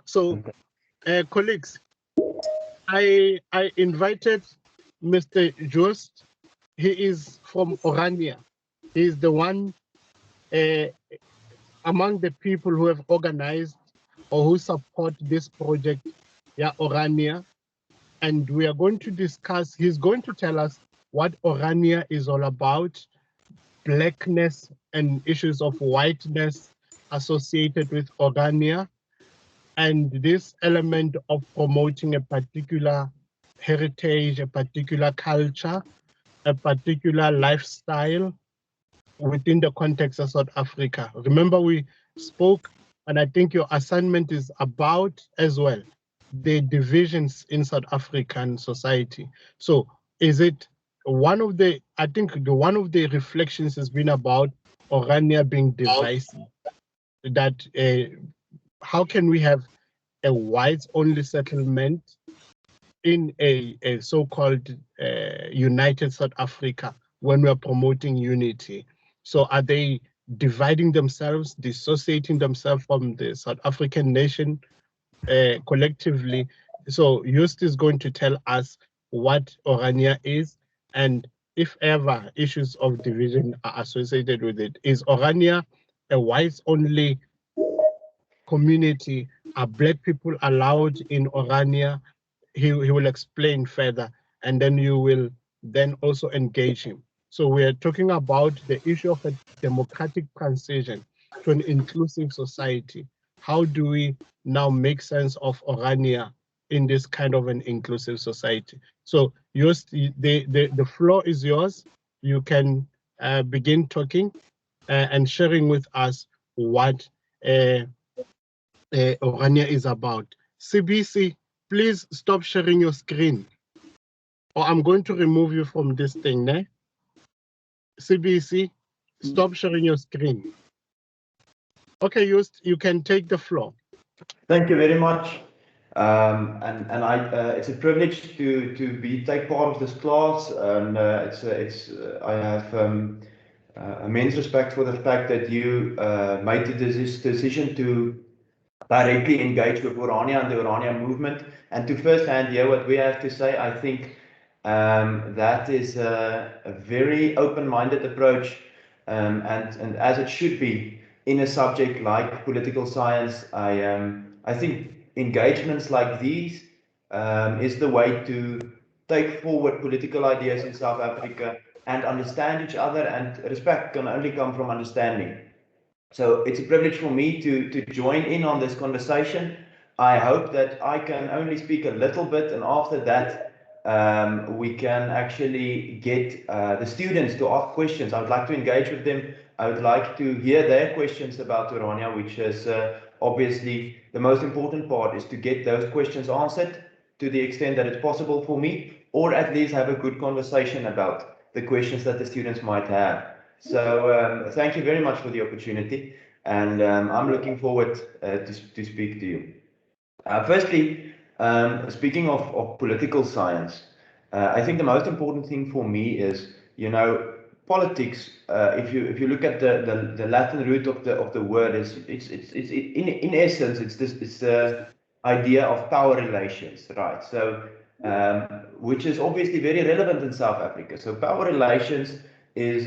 So, colleagues, I invited Mr. Jost. He is from Orania. He is the one uh, among the people who have organized or who support this project, yeah, Orania. And we are going to discuss, he's going to tell us what Orania is all about, blackness and issues of whiteness associated with Orania, and this element of promoting a particular heritage, a particular culture, a particular lifestyle within the context of South Africa. Remember, we spoke, and I think your assignment is about as well the divisions in South African society. So, is it one of the? I think one of the reflections has been about Orania being divisive. That how can we have a whites-only settlement in a so-called united South Africa when we are promoting unity? So are they dividing themselves, dissociating themselves from the South African nation collectively? So Just is going to tell us what Orania is, and if ever issues of division are associated with it. Is Orania a whites-only community? Are Black people allowed in Orania? He will explain further, and then you will then also engage him. So we are talking about the issue of a democratic transition to an inclusive society. How do we now make sense of Orania in this kind of an inclusive society? So yours, the floor is yours. You can begin talking and sharing with us what Orania is about. CBC, please stop sharing your screen, or I'm going to remove you from this thing, ne? CBC, stop sharing your screen. Okay, you can take the floor. Thank you very much. It's a privilege to take part of this class, and I have immense respect for the fact that you made this decision to directly engage with Orania and the Orania movement, and to firsthand hear what we have to say. I think that is a very open-minded approach, and as it should be in a subject like political science. I think engagements like these is the way to take forward political ideas in South Africa and understand each other, and respect can only come from understanding. So it's a privilege for me to join in on this conversation. I hope that I can only speak a little bit, and after that, we can actually get the students to ask questions. I would like to engage with them. I would like to hear their questions about Orania, which is obviously the most important part, is to get those questions answered to the extent that it's possible for me, or at least have a good conversation about the questions that the students might have. So thank you very much for the opportunity, and I'm looking forward to speak to you. Firstly, speaking of political science, I think the most important thing for me is, politics. If you look at the Latin root of the word, it's in essence it's the idea of power relations, right? So which is obviously very relevant in South Africa. So power relations is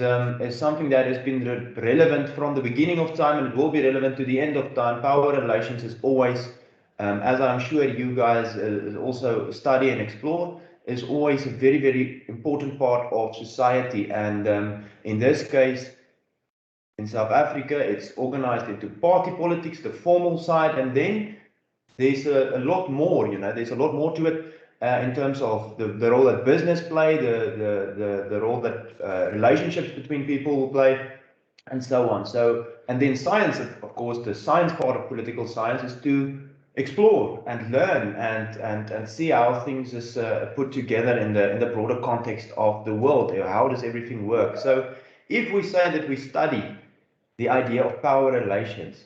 something that has been relevant from the beginning of time, and it will be relevant to the end of time. Power relations is always, as I'm sure you guys also study and explore, is always a very, very important part of society. And in this case, in South Africa, it's organized into party politics, the formal side, and then there's a lot more, there's a lot more to it in terms of the role that business play, the role that relationships between people will play, and so on. So, and then science, of course, the science part of political science is to explore and learn and see how things is put together in the broader context of the world. How does everything work? So, if we say that we study the idea of power relations,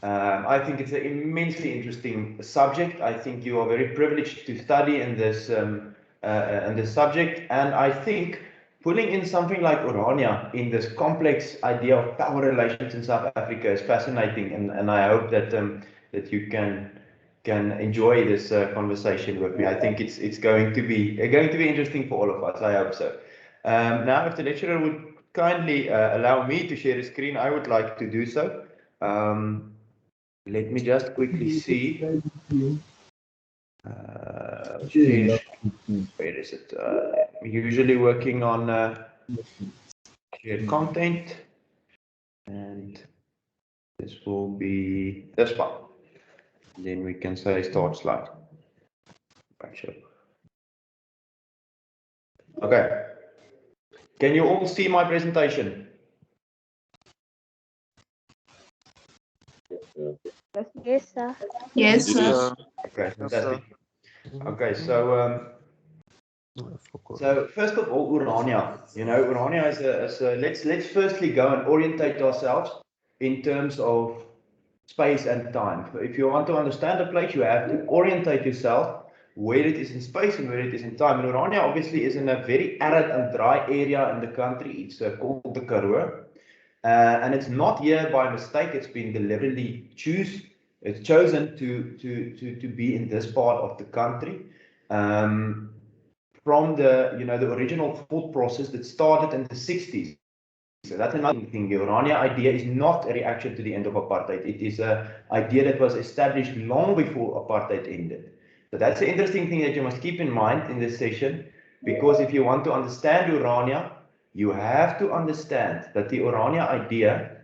I think it's an immensely interesting subject. I think you are very privileged to study in this subject, and I think pulling in something like Orania in this complex idea of power relations in South Africa is fascinating, and I hope that that you can can enjoy this conversation with me. I think it's going to be interesting for all of us. I hope so. Now, if the lecturer would kindly allow me to share the screen, I would like to do so. Let me just quickly see. Share, where is it? Usually working on shared content, and this will be this one. Then we can say start slide. Okay. Can you all see my presentation? Yes, sir. Yes, sir. Okay, fantastic. Okay, so first of all, Orania. Orania is a let's firstly go and orientate ourselves in terms of space and time. If you want to understand a place, you have to orientate yourself where it is in space and where it is in time. And Orania obviously is in a very arid and dry area in the country. It's called the Karoo. And it's not here by mistake. It's been deliberately chosen to be in this part of the country. From the original thought process that started in the 60s. So that's another thing. The Orania idea is not a reaction to the end of apartheid. It is an idea that was established long before apartheid ended. So that's the interesting thing that you must keep in mind in this session, because if you want to understand Orania, you have to understand that the Orania idea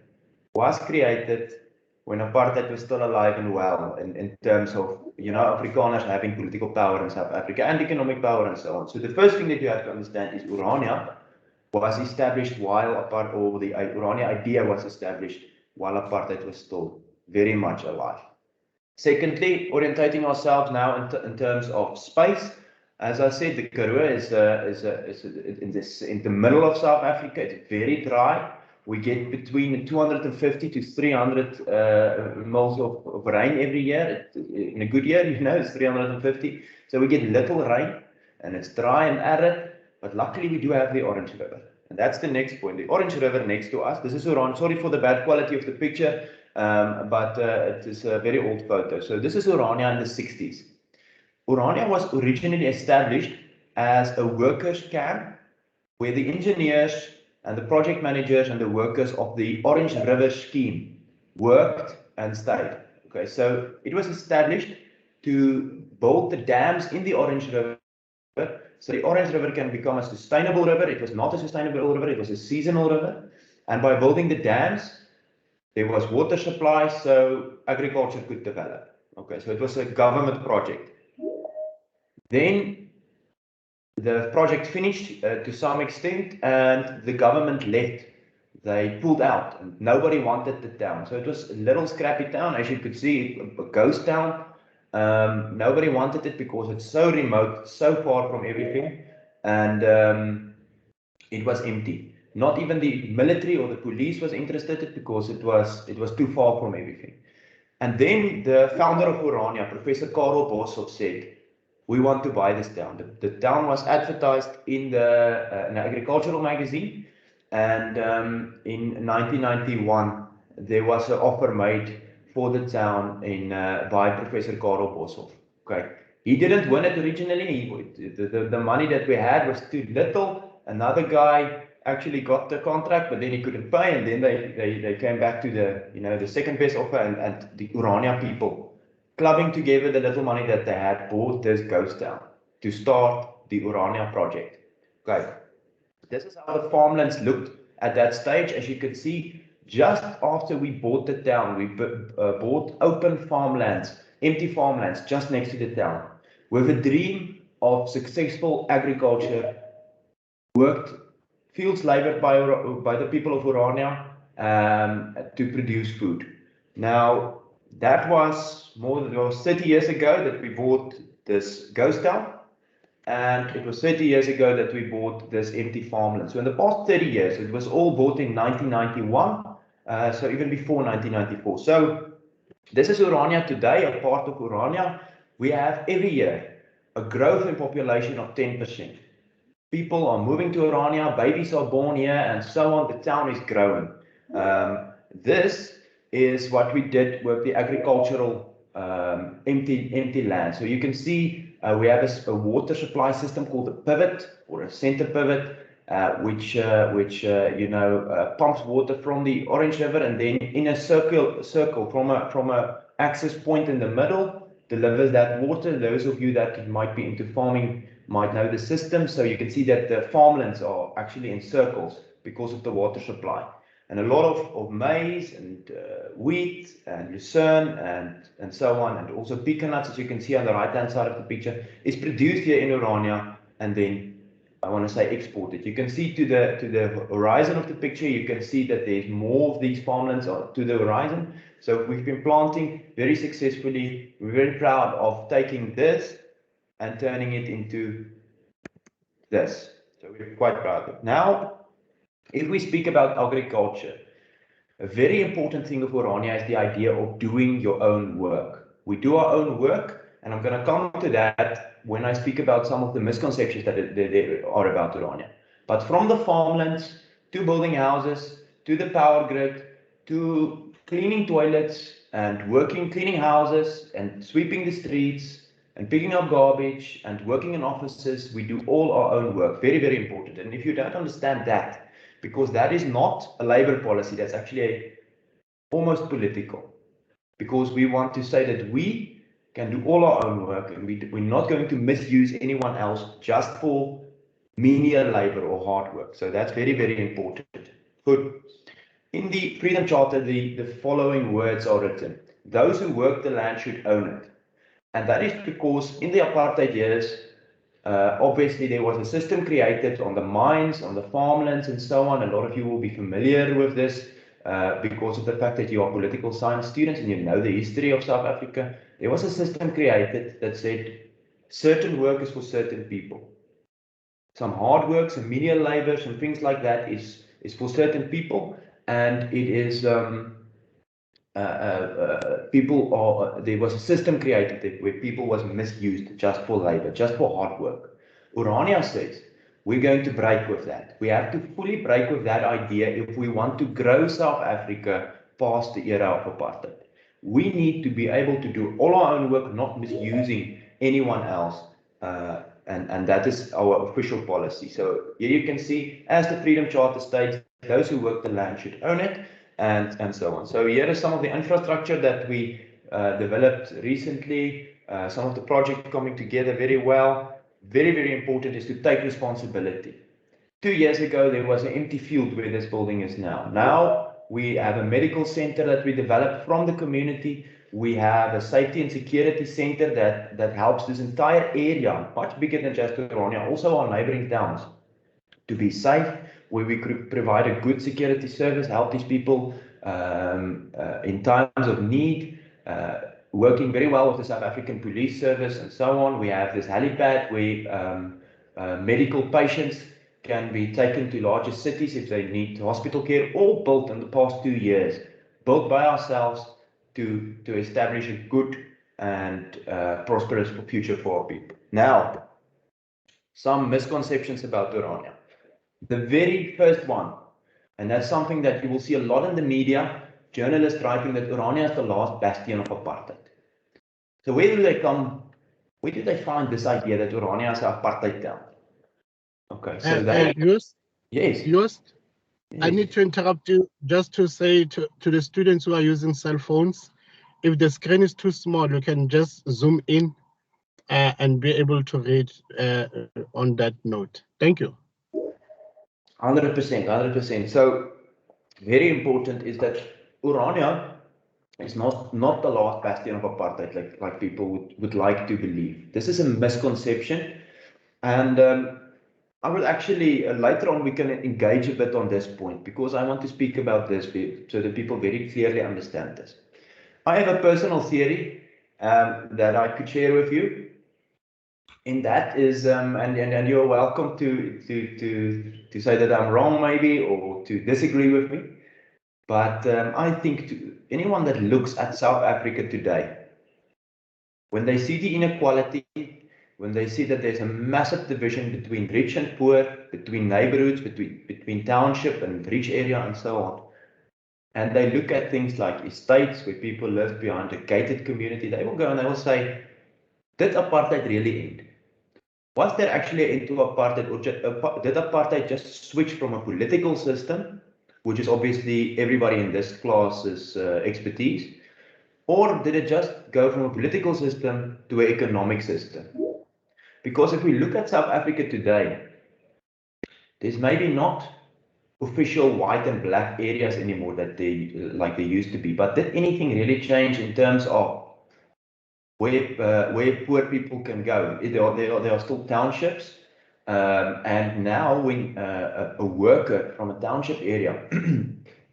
was created when apartheid was still alive and well, in terms of Afrikaners having political power in South Africa and economic power and so on. So the first thing that you have to understand is Orania was established while the Orania idea was established while apartheid was still very much alive. Secondly, orientating ourselves now in terms of space. As I said, the Karoo is in the middle of South Africa. It's very dry. We get between 250 to 300 mils of rain every year. In a good year, it's 350. So we get little rain, and it's dry and arid. But luckily, we do have the Orange River. And that's the next point. The Orange River next to us. This is Orania. Sorry for the bad quality of the picture, but it is a very old photo. So this is Orania in the 60s. Orania was originally established as a workers' camp where the engineers and the project managers and the workers of the Orange River scheme worked and stayed. Okay, so it was established to build the dams in the Orange River, so the Orange River can become a sustainable river. It was not a sustainable river, it was a seasonal river. And by building the dams, there was water supply, so agriculture could develop. Okay, so it was a government project. Then the project finished to some extent, and the government left. They pulled out, and nobody wanted the town. So it was a little scrappy town, as you could see, a ghost town. Nobody wanted it because it's so remote, so far from everything, and it was empty. Not even the military or the police was interested because it was too far from everything. And then the founder of Orania, Professor Karel Boshoff, said, "We want to buy this town." The town was advertised in an agricultural magazine, and in 1991 there was an offer made for the town by Professor Karel Boshoff. Okay, he didn't win it originally. The money that we had was too little. Another guy actually got the contract, but then he couldn't pay, and then they came back to the second best offer, and the Orania people, clubbing together the little money that they had, bought this ghost town to start the Orania project. Okay, this is how the farmlands looked at that stage. As you can see, just after we bought the town, we bought open farmlands, empty farmlands just next to the town, with a dream of successful agriculture, worked fields labored by the people of Orania to produce food. Now, that was 30 years ago that we bought this ghost town, and it was 30 years ago that we bought this empty farmland. So in the past 30 years, it was all bought in 1991, so even before 1994. So this is Orania today, a part of Orania. We have every year a growth in population of 10%. People are moving to Orania, babies are born here, and so on. The town is growing. This is what we did with the agricultural empty land. So you can see we have a water supply system called a pivot or a center pivot, which pumps water from the Orange River and then in a circle from a access point in the middle delivers that water. Those of you that might be into farming might know the system. So you can see that the farmlands are actually in circles because of the water supply. And a lot of maize and wheat and lucerne and so on, and also pecan nuts, as you can see on the right-hand side of the picture, is produced here in Orania and then, I want to say, exported. You can see to the horizon of the picture, you can see that there's more of these farmlands to the horizon. So we've been planting very successfully. We're very proud of taking this and turning it into this. So we're quite proud of it. Now, if we speak about agriculture, a very important thing of Orania is the idea of doing your own work. We do our own work, and I'm going to come to that when I speak about some of the misconceptions that there are about Orania. But from the farmlands to building houses, to the power grid, to cleaning toilets and cleaning houses and sweeping the streets and picking up garbage and working in offices, we do all our own work. Very, very important. And if you don't understand that, because that is not a labor policy, that's actually almost political, because we want to say that we can do all our own work and we're not going to misuse anyone else just for menial labor or hard work. So that's very, very important. Good. In the Freedom Charter, the following words are written: those who work the land should own it. And that is because in the apartheid years, obviously there was a system created on the mines, on the farmlands and so on. A lot of you will be familiar with this because of the fact that you are political science students and you know the history of South Africa. There was a system created that said certain work is for certain people. Some hard work, some menial labor, some things like that is for certain people, and it is there was a system created where people was misused just for labor, just for hard work. Orania says we're going to break with that. We have to fully break with that idea if we want to grow South Africa past the era of apartheid. We need to be able to do all our own work, not misusing anyone else. And that is our official policy. So here you can see, as the Freedom Charter states, those who work the land should own it, and so on. So here is some of the infrastructure that we developed recently, some of the projects coming together very well. Very, very important is to take responsibility. 2 years ago, there was an empty field where this building is now. Now we have a medical center that we developed from the community. We have a safety and security center that helps this entire area, much bigger than just Orania, also our neighboring towns, to be safe, where we could provide a good security service, help these people in times of need, working very well with the South African Police Service and so on. We have this helipad where medical patients can be taken to larger cities if they need hospital care, all built in the past 2 years, built by ourselves to establish a good and prosperous future for our people. Now, some misconceptions about Orania. The very first one, and that's something that you will see a lot in the media, journalists writing that Orania is the last bastion of apartheid. So where do they find this idea that Orania is an apartheid town? Okay, so Joost, yes. Joost, I need to interrupt you just to say to the students who are using cell phones, if the screen is too small, you can just zoom in and be able to read on that note. Thank you. 100%. So very important is that Orania is not the last bastion of apartheid like people would like to believe. This is a misconception, and I will actually later on we can engage a bit on this point because I want to speak about this so that people very clearly understand this. I have a personal theory that I could share with you. And that is, and you're welcome to say that I'm wrong maybe or to disagree with me. But I think to anyone that looks at South Africa today, when they see the inequality, when they see that there's a massive division between rich and poor, between neighborhoods, between township and rich area and so on, and they look at things like estates where people live behind a gated community, they will go and they will say, did apartheid really end? Was there actually an end to apartheid, or did apartheid just switch from a political system, which is obviously everybody in this class's expertise, or did it just go from a political system to an economic system? Because if we look at South Africa today, there's maybe not official white and black areas anymore that they used to be. But did anything really change in terms of where poor people can go? There are still townships, and now when a worker from a township area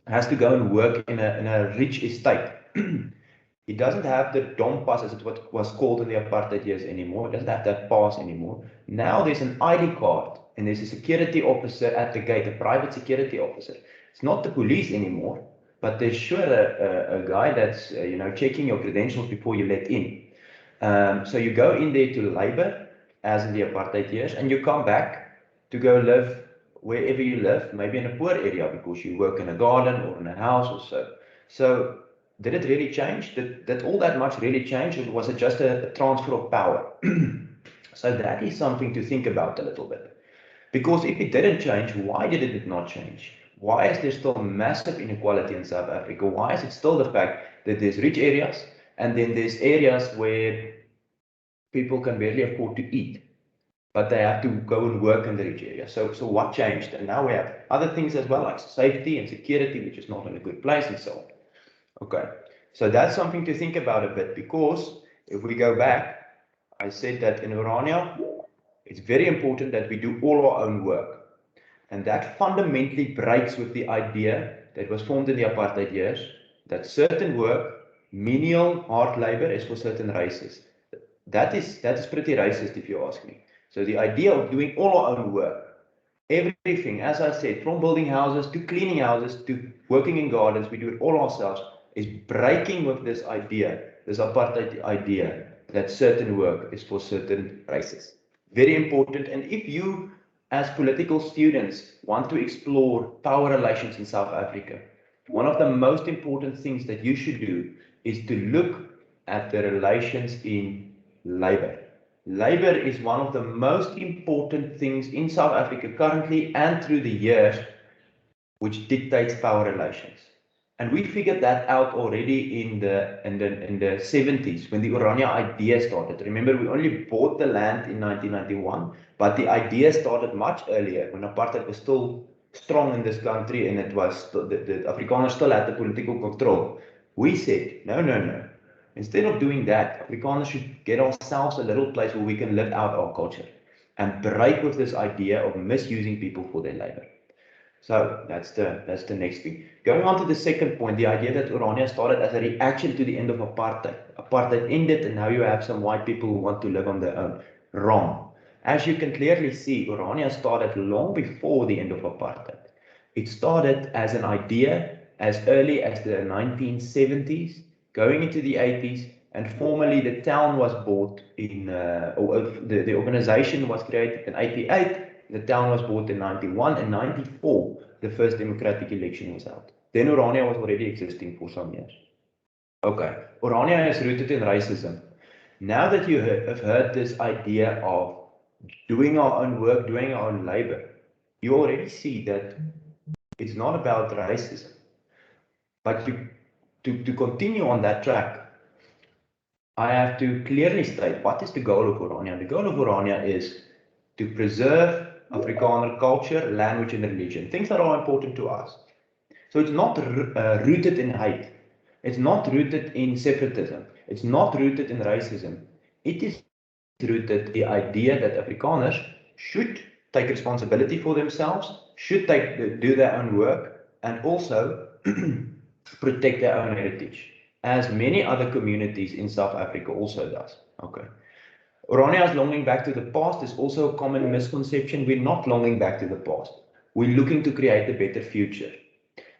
has to go and work in a rich estate, he doesn't have the DOM pass, as it was called in the apartheid years anymore. He doesn't have that pass anymore. Now there's an ID card, and there's a security officer at the gate, a private security officer. It's not the police anymore, but there's sure a guy that's checking your credentials before you let in. So you go in there to labor, as in the apartheid years, and you come back to go live wherever you live, maybe in a poor area because you work in a garden or in a house or so. So did it really change? Did all that much really change, or was it just a transfer of power? So that is something to think about a little bit. Because if it didn't change, why did it not change? Why is there still massive inequality in South Africa? Why is it still the fact that there's rich areas and then there's areas where people can barely afford to eat, but they have to go and work in the rich area? So what changed? And now we have other things as well, like safety and security, which is not in a good place and so on. Okay, so that's something to think about a bit, because if we go back, I said that in Orania, it's very important that we do all our own work. And that fundamentally breaks with the idea that was formed in the apartheid years, that certain work, menial, hard labor, is for certain races. That is pretty racist if you ask me. So the idea of doing all our own work, everything, as I said, from building houses to cleaning houses to working in gardens, we do it all ourselves, is breaking with this idea, this apartheid idea, that certain work is for certain races. Very important. And if you, as political students, want to explore power relations in South Africa, one of the most important things that you should do is to look at the relations in labor. Labor is one of the most important things in South Africa currently and through the years, which dictates power relations. And we figured that out already in the 70s when the Orania idea started. Remember, we only bought the land in 1991, but the idea started much earlier when apartheid was still strong in this country and it was the Afrikaners still had the political control. We said, no. Instead of doing that, Afrikaners should get ourselves a little place where we can live out our culture and break with this idea of misusing people for their labor. So that's the next thing. Going on to the second point, the idea that Orania started as a reaction to the end of apartheid. Apartheid ended and now you have some white people who want to live on their own. Wrong. As you can clearly see, Orania started long before the end of apartheid. It started as an idea as early as the 1970s, going into the 80s, and formally the town was bought in, the organization was created in 88. The town was bought in 91, and 94, the first democratic election was held. Then Orania was already existing for some years. Okay, Orania is rooted in racism. Now that you have heard this idea of doing our own work, doing our own labor, you already see that it's not about racism. But to continue on that track, I have to clearly state what is the goal of Orania. The goal of Orania is to preserve Afrikaner culture, language, and religion, things that are important to us. So it's not rooted in hate. It's not rooted in separatism. It's not rooted in racism. It is rooted in the idea that Afrikaners should take responsibility for themselves, should do their own work, and also protect their own heritage, as many other communities in South Africa also does. Okay. Orania's longing back to the past is also a common misconception. We're not longing back to the past. We're looking to create a better future.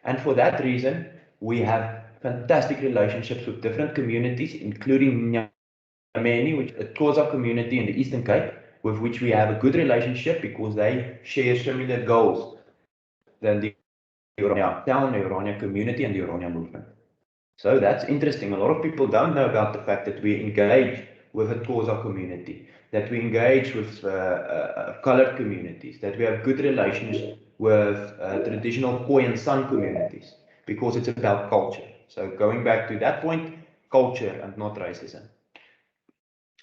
And for that reason, we have fantastic relationships with different communities, including Nyameni, which is a Xhosa community in the Eastern Cape, with which we have a good relationship because they share similar goals than the Orania town, the Orania community, and the Orania movement. So that's interesting. A lot of people don't know about the fact that we engage with the Xhosa community, that we engage with colored communities, that we have good relations with traditional Khoi and San communities, because it's about culture. So going back to that point, culture and not racism.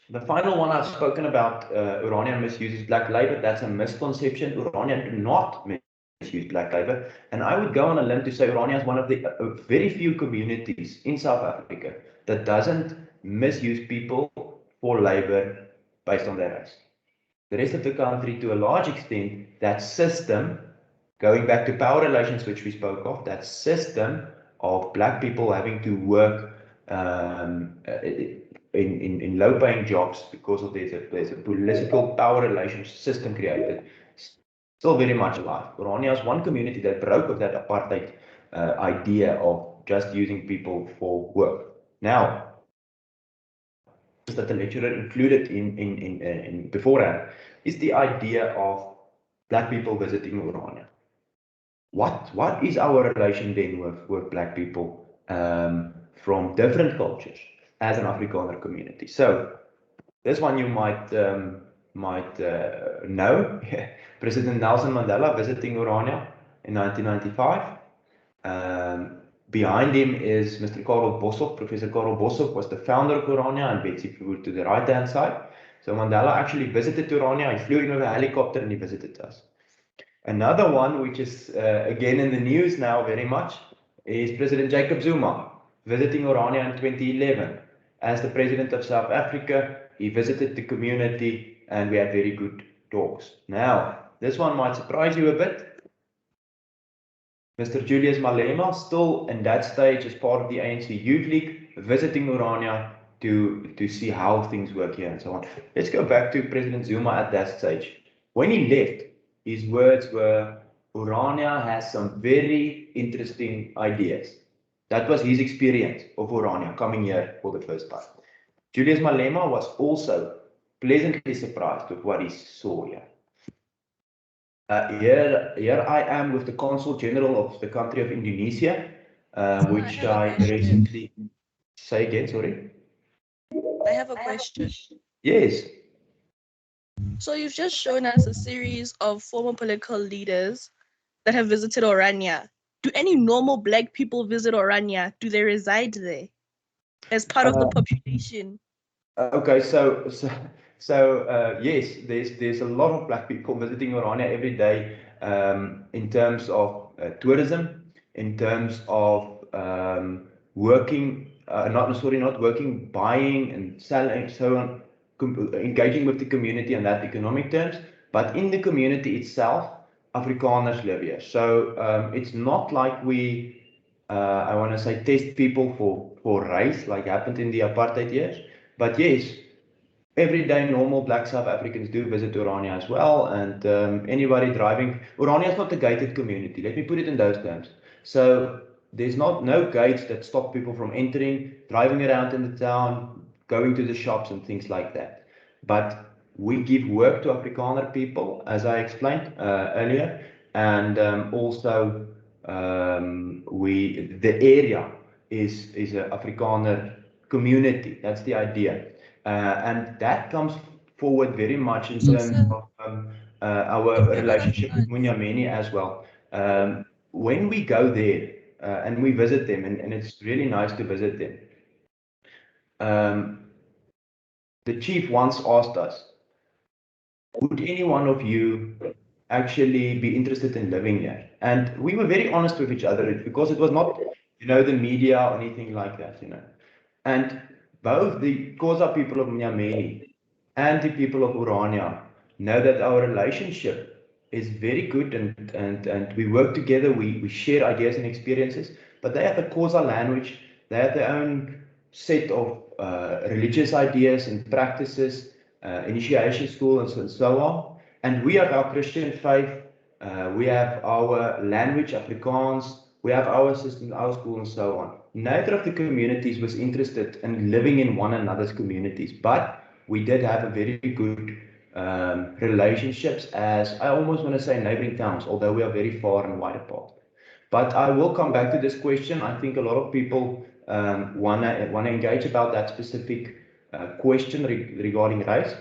The final one I've spoken about, Orania misuses black labor. That's a misconception. Orania do not misuse black labor. And I would go on a limb to say Orania is one of the very few communities in South Africa that doesn't misuse people for labor based on their race. The rest of the country, to a large extent, that system, going back to power relations, which we spoke of, that system of black people having to work in low-paying jobs because of there's a political power relations system created, still very much alive. Orania is one community that broke with that apartheid idea of just using people for work. Now, that the lecturer included in beforehand is the idea of black people visiting Orania. What is our relation then with black people from different cultures as an Afrikaner community? So this one you might know. President Nelson Mandela visiting Orania in 1995. Behind him is Mr. Karel Boshoff. Professor Karel Boshoff was the founder of Orania, and Betsy Verwoerd to the right-hand side. So Mandela actually visited Orania. He flew in with a helicopter and he visited us. Another one, which is again in the news now very much, is President Jacob Zuma visiting Orania in 2011. As the President of South Africa, he visited the community and we had very good talks. Now, this one might surprise you a bit. Mr. Julius Malema, still in that stage as part of the ANC Youth League, visiting Orania to see how things work here and so on. Let's go back to President Zuma at that stage. When he left, his words were, Orania has some very interesting ideas. That was his experience of Orania coming here for the first time. Julius Malema was also pleasantly surprised with what he saw here. Here I am with the Consul General of the country of Indonesia, which I recently... Say again, sorry? I have a question. Yes. So you've just shown us a series of former political leaders that have visited Orania. Do any normal black people visit Orania? Do they reside there as part of the population? Okay, so yes, there's a lot of black people visiting Orania every day in terms of tourism, in terms of working, not working, buying and selling, so on, engaging with the community on that economic terms. But in the community itself, Afrikaners live here. So it's not like we, I want to say, test people for race like happened in the apartheid years. But yes, everyday normal black South Africans do visit Orania as well, and anybody driving, Orania is not a gated community, let me put it in those terms. So there's no gates that stop people from entering, driving around in the town, going to the shops and things like that. But we give work to Afrikaner people, as I explained earlier, and also the area is an Afrikaner community. That's the idea. And that comes forward very much in terms of our relationship with Munyameni as well. When we go there and we visit them, and it's really nice to visit them, the chief once asked us, would any one of you actually be interested in living here? And we were very honest with each other because it was not, the media or anything like that, And both the Xhosa people of Munyameni and the people of Orania know that our relationship is very good and we work together, we share ideas and experiences, but they have a Xhosa language, they have their own set of religious ideas and practices, initiation school and so on. And we have our Christian faith, we have our language, Afrikaans, we have our system, our school and so on. Neither of the communities was interested in living in one another's communities, but we did have a very good relationships as, I almost want to say neighboring towns, although we are very far and wide apart. But I will come back to this question. I think a lot of people wanna engage about that specific question regarding race.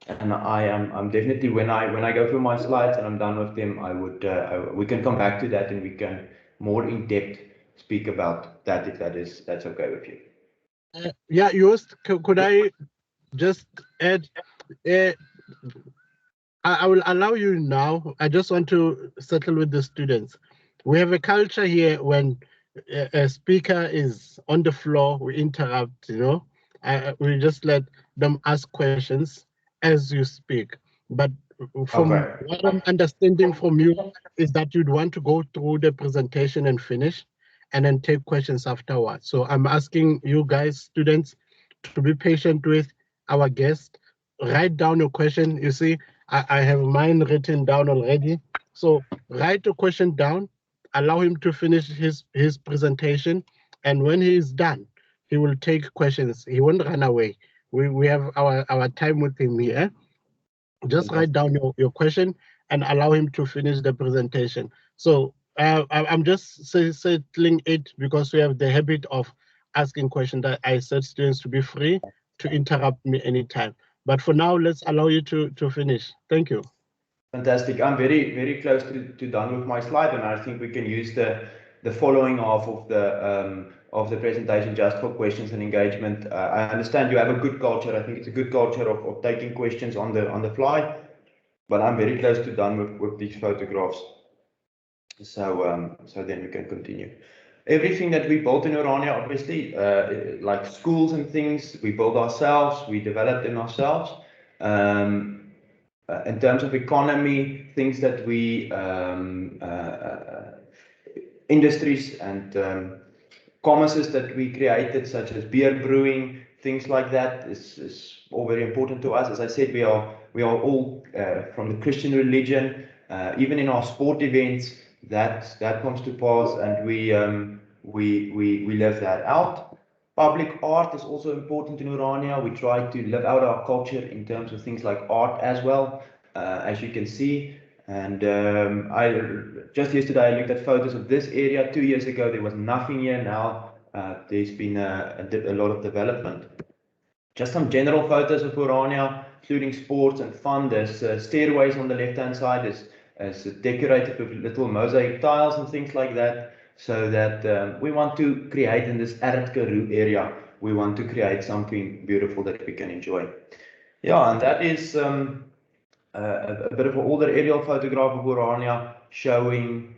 And I'm definitely when I go through my slides and I'm done with them, we can come back to that and we can more in depth speak about that if that's okay with you. Yeah, Joost, could I just add? Uh, I will allow you now. I just want to settle with the students. We have a culture here when a speaker is on the floor, we interrupt, we just let them ask questions as you speak. But from Okay. what I'm understanding from you is that you'd want to go through the presentation and finish and then take questions afterwards. So I'm asking you guys, students, to be patient with our guest. Write down your question. You see, I have mine written down already. So write the question down, allow him to finish his presentation, and when he is done, he will take questions. He won't run away. We have our time with him here. Just write down your question and allow him to finish the presentation. So I'm just settling it because we have the habit of asking questions that I said students to be free to interrupt me anytime. But for now, let's allow you to finish. Thank you. Fantastic. I'm very close to done with my slide, and I think we can use the following half of the presentation just for questions and engagement. I understand you have a good culture. I think it's a good culture of taking questions on the fly, but I'm very close to done with these photographs. So then we can continue. Everything that we built in Orania, obviously, like schools and things, we build ourselves, we develop them ourselves. In terms of economy, things that we industries and commerces that we created, such as beer brewing, things like that, is all very important to us. As I said, we are all from the Christian religion. Even in our sport events, that comes to pass, and we live that out. Public art is also important in Orania. We try to live out our culture in terms of things like art as well, as you can see. And just yesterday I looked at photos of this area. 2 years ago there was nothing here. Now there's been a lot of development. Just some general photos of Orania, including sports and fun. There's stairways on the left-hand side. It's decorated with little mosaic tiles and things like that. So that we want to create in this arid Karoo area, we want to create something beautiful that we can enjoy. Yeah, and that is a bit of an older aerial photograph of Orania showing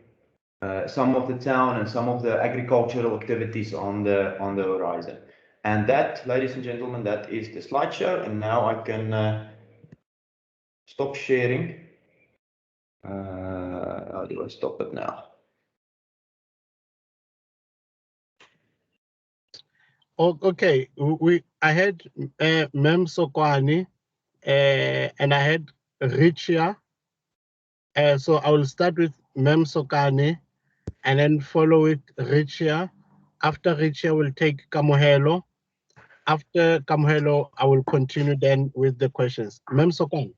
some of the town and some of the agricultural activities on the horizon. And that, ladies and gentlemen, that is the slideshow. And now I can stop sharing. How do I stop it now? Okay, I had Mem Sokwani and I had Richia. So I will start with Mem Sokani and then follow with Richia. After Richia, we'll take Kamuhelo. After Kamuhelo, I will continue then with the questions. Mem Sokani.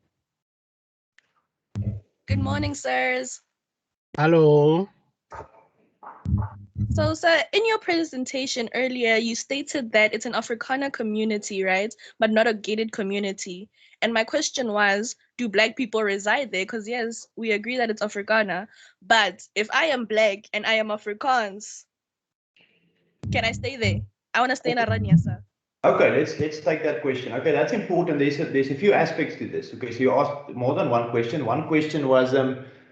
Good morning, sirs. Hello. So, sir, in your presentation earlier, you stated that it's an Afrikaner community, right? But not a gated community. And my question was, do Black people reside there? Because yes, we agree that it's Afrikaner. But if I am Black and I am Afrikaans, can I stay there? I want to stay in Aranya, sir. Okay, let's take that question. Okay, that's important. There's a few aspects to this. Okay, so you asked more than one question. One question was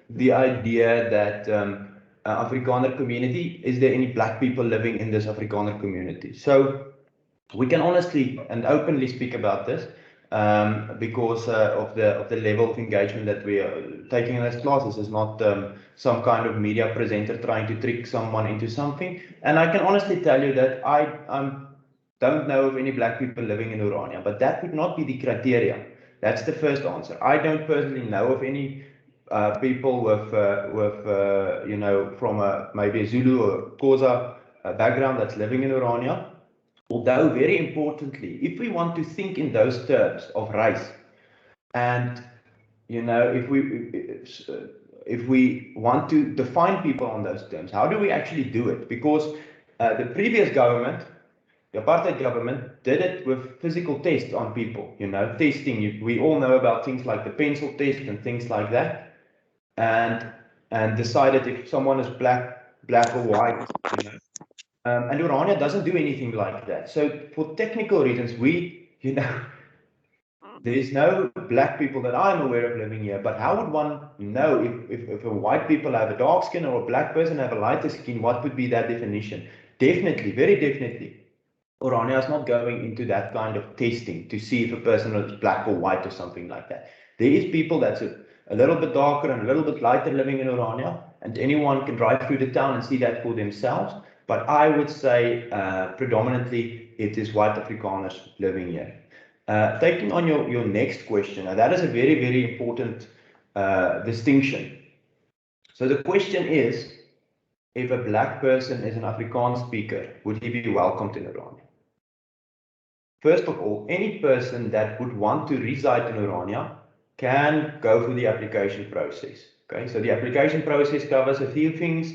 the idea that Afrikaner community, is there any Black people living in this Afrikaner community? So we can honestly and openly speak about this because of the level of engagement that we are taking in these classes. Is not some kind of media presenter trying to trick someone into something. And I can honestly tell you that I'm don't know of any Black people living in Orania, but that would not be the criteria. That's the first answer. I don't personally know of any people with you know, from maybe a Zulu or Xhosa background that's living in Orania. Although very importantly, if we want to think in those terms of race, and you know, if we if we want to define people on those terms, how do we actually do it? Because the previous government, the apartheid government, did it with physical tests on people, testing. We all know about things like the pencil test and things like that, and decided if someone is black or white, and Orania doesn't do anything like that. So for technical reasons, there is no black people that I'm aware of living here, but how would one know if a white people have a dark skin or a black person have a lighter skin? What would be that definition? Definitely, very definitely, Orania is not going into that kind of testing to see if a person is black or white or something like that. There is people that's a little bit darker and a little bit lighter living in Orania, and anyone can drive through the town and see that for themselves. But I would say predominantly it is white Afrikaners living here. Taking on your next question, now that is a very, very important distinction. So the question is, if a black person is an Afrikaans speaker, would he be welcomed in Orania? First of all, any person that would want to reside in Orania can go through the application process. Okay, so the application process covers a few things.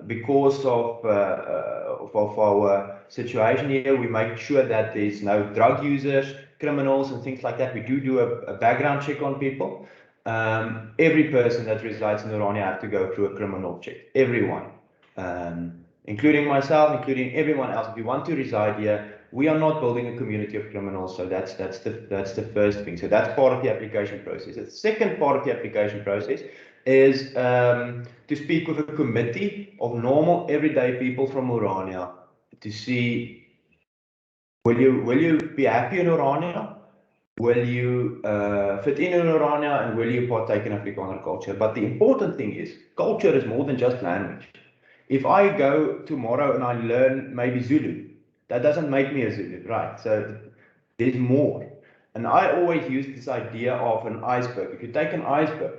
Because of our situation here, we make sure that there's no drug users, criminals, and things like that. We do a background check on people. Every person that resides in Orania have to go through a criminal check. Everyone, including myself, including everyone else. If you want to reside here, we are not building a community of criminals, so that's the first thing. So that's part of the application process. The second part of the application process is to speak with a committee of normal, everyday people from Orania to see, will you be happy in Orania? Will you fit in Orania, and will you partake in Afrikaner culture? But the important thing is, culture is more than just language. If I go tomorrow and I learn maybe Zulu, that doesn't make me a Zulu, right? So there's more. And I always use this idea of an iceberg. If you take an iceberg,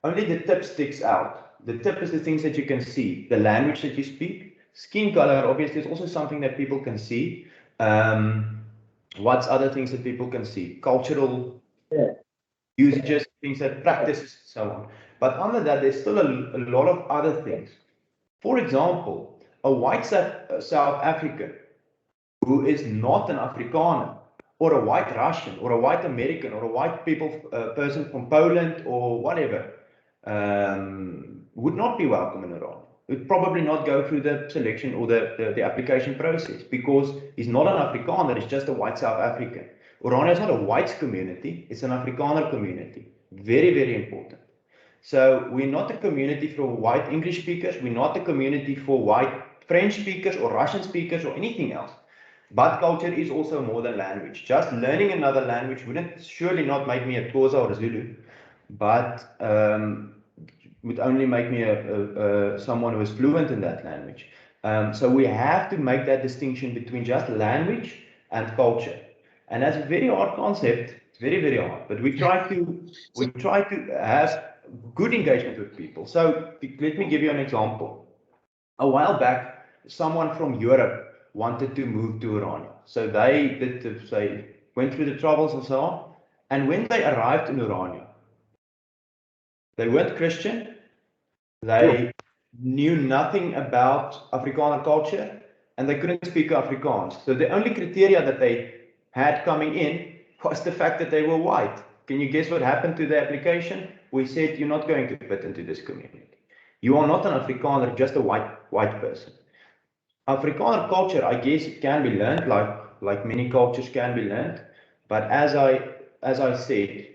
only the tip sticks out. The tip is the things that you can see, the language that you speak. Skin color, obviously, is also something that people can see. What's other things that people can see? Cultural usages, things that practices, so on. But under that, there's still a lot of other things. For example, a white South African who is not an Afrikaner, or a white Russian, or a white American, or a white person from Poland, or whatever, would not be welcome in Iran. Would probably not go through the selection or the application process, because he's not an Afrikaner, he's just a white South African. Orania is not a white community, it's an Afrikaner community. Very, very important. So we're not a community for white English speakers, we're not a community for white French speakers or Russian speakers or anything else. But culture is also more than language. Just learning another language wouldn't surely not make me a Xhosa or a Zulu, but would only make me someone who is fluent in that language. So we have to make that distinction between just language and culture. And that's a very hard concept. It's very, very hard. But we try to have good engagement with people. So let me give you an example. A while back, someone from Europe wanted to move to Orania. So they went through the troubles and so on. And when they arrived in Orania, they weren't Christian. They knew nothing about Afrikaner culture, and they couldn't speak Afrikaans. So the only criteria that they had coming in was the fact that they were white. Can you guess what happened to the application? We said, you're not going to fit into this community. You are not an Afrikaner, just a white person. Afrikaner culture, I guess it can be learned, like many cultures can be learned. But as I said,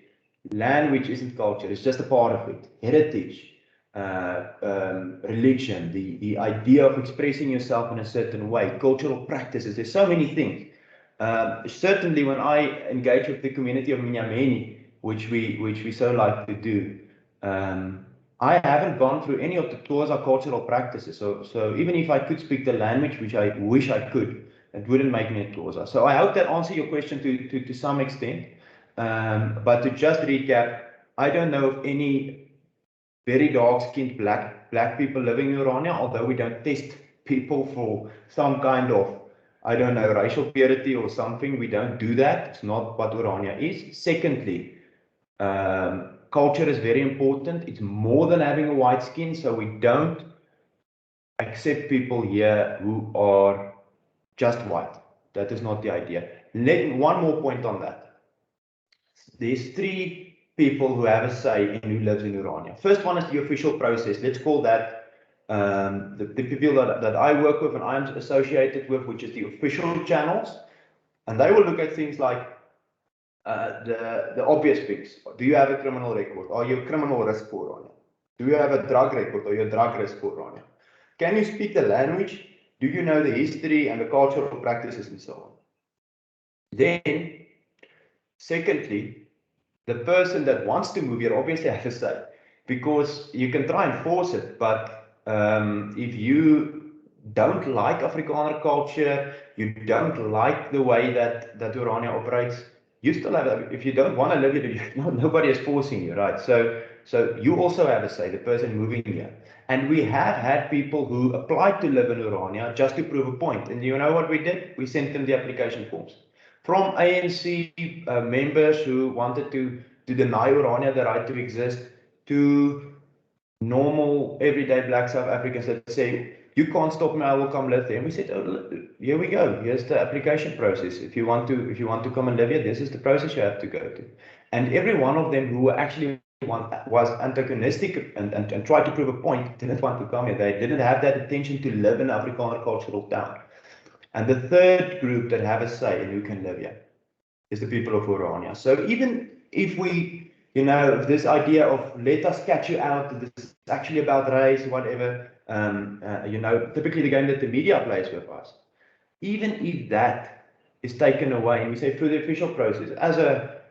language isn't culture, it's just a part of it. Heritage, religion, the idea of expressing yourself in a certain way, cultural practices, there's so many things. Certainly when I engage with the community of Minyameni, which we so like to do, I haven't gone through any of the Xhosa cultural practices. So even if I could speak the language, which I wish I could, it wouldn't make me a Xhosa. So I hope that answers your question to some extent. But to just recap, I don't know of any very dark-skinned black people living in Orania, although we don't test people for some kind of, I don't know, racial purity or something. We don't do that. It's not what Orania is. Secondly, culture is very important. It's more than having a white skin, so we don't accept people here who are just white. That is not the idea. One more point on that. There's three people who have a say in who lives in Orania. First one is the official process. Let's call that the people that I work with and I'm associated with, which is the official channels. And they will look at things like the obvious things. Do you have a criminal record? Are you a criminal risk for Orania? Do you have a drug record? Are you a drug risk for Orania? Can you speak the language? Do you know the history and the cultural practices and so on? Then, secondly, the person that wants to move here obviously has a say, because you can try and force it, but if you don't like Afrikaner culture, you don't like the way that Orania operates, you still have, if you don't want to live here, nobody is forcing you, right? So you also have a say, the person moving here. And we have had people who applied to live in Orania just to prove a point. And you know what we did? We sent them the application forms. From ANC members who wanted to deny Orania the right to exist, to normal, everyday black South Africans that say, you can't stop me, I will come live there. And we said, oh, here we go. Here's the application process. If you want to come and live here, this is the process you have to go to. And every one of them who actually was antagonistic and tried to prove a point didn't want to come here. They didn't have that intention to live in an Afrikaner cultural town. And the third group that have a say in who can live here is the people of Orania. So even if we, if this idea of let us catch you out, this is actually about race, whatever, typically the game that the media plays with us, even if that is taken away and we say through the official process, as a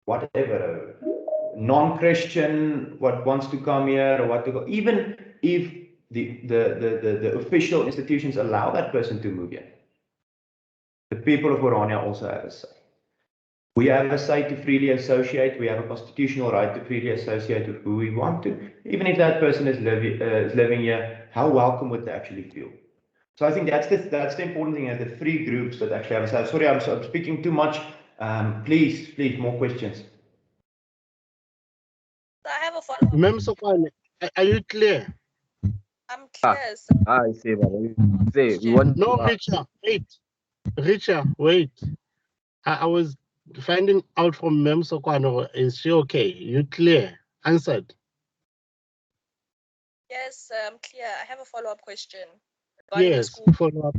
whatever, a non-Christian what wants to come here or what to go, even if the official institutions allow that person to move here, the people of Orania also have a say. We have a say to freely associate. We have a constitutional right to freely associate with who we want to. Even if that person is living here, how welcome would they actually feel? So I think that's the important thing, the three groups that actually have a say. Sorry, I'm speaking too much. Please, more questions. I have a follow-up. Mem Sokwane, are you clear? I'm clear. I say, but say we want. No, Richard, wait. Richard, wait. I was finding out from Mem Sokwane, is she okay? You clear? Answered. Yes, I'm clear. I have a follow-up question regarding the Yes, school. follow up.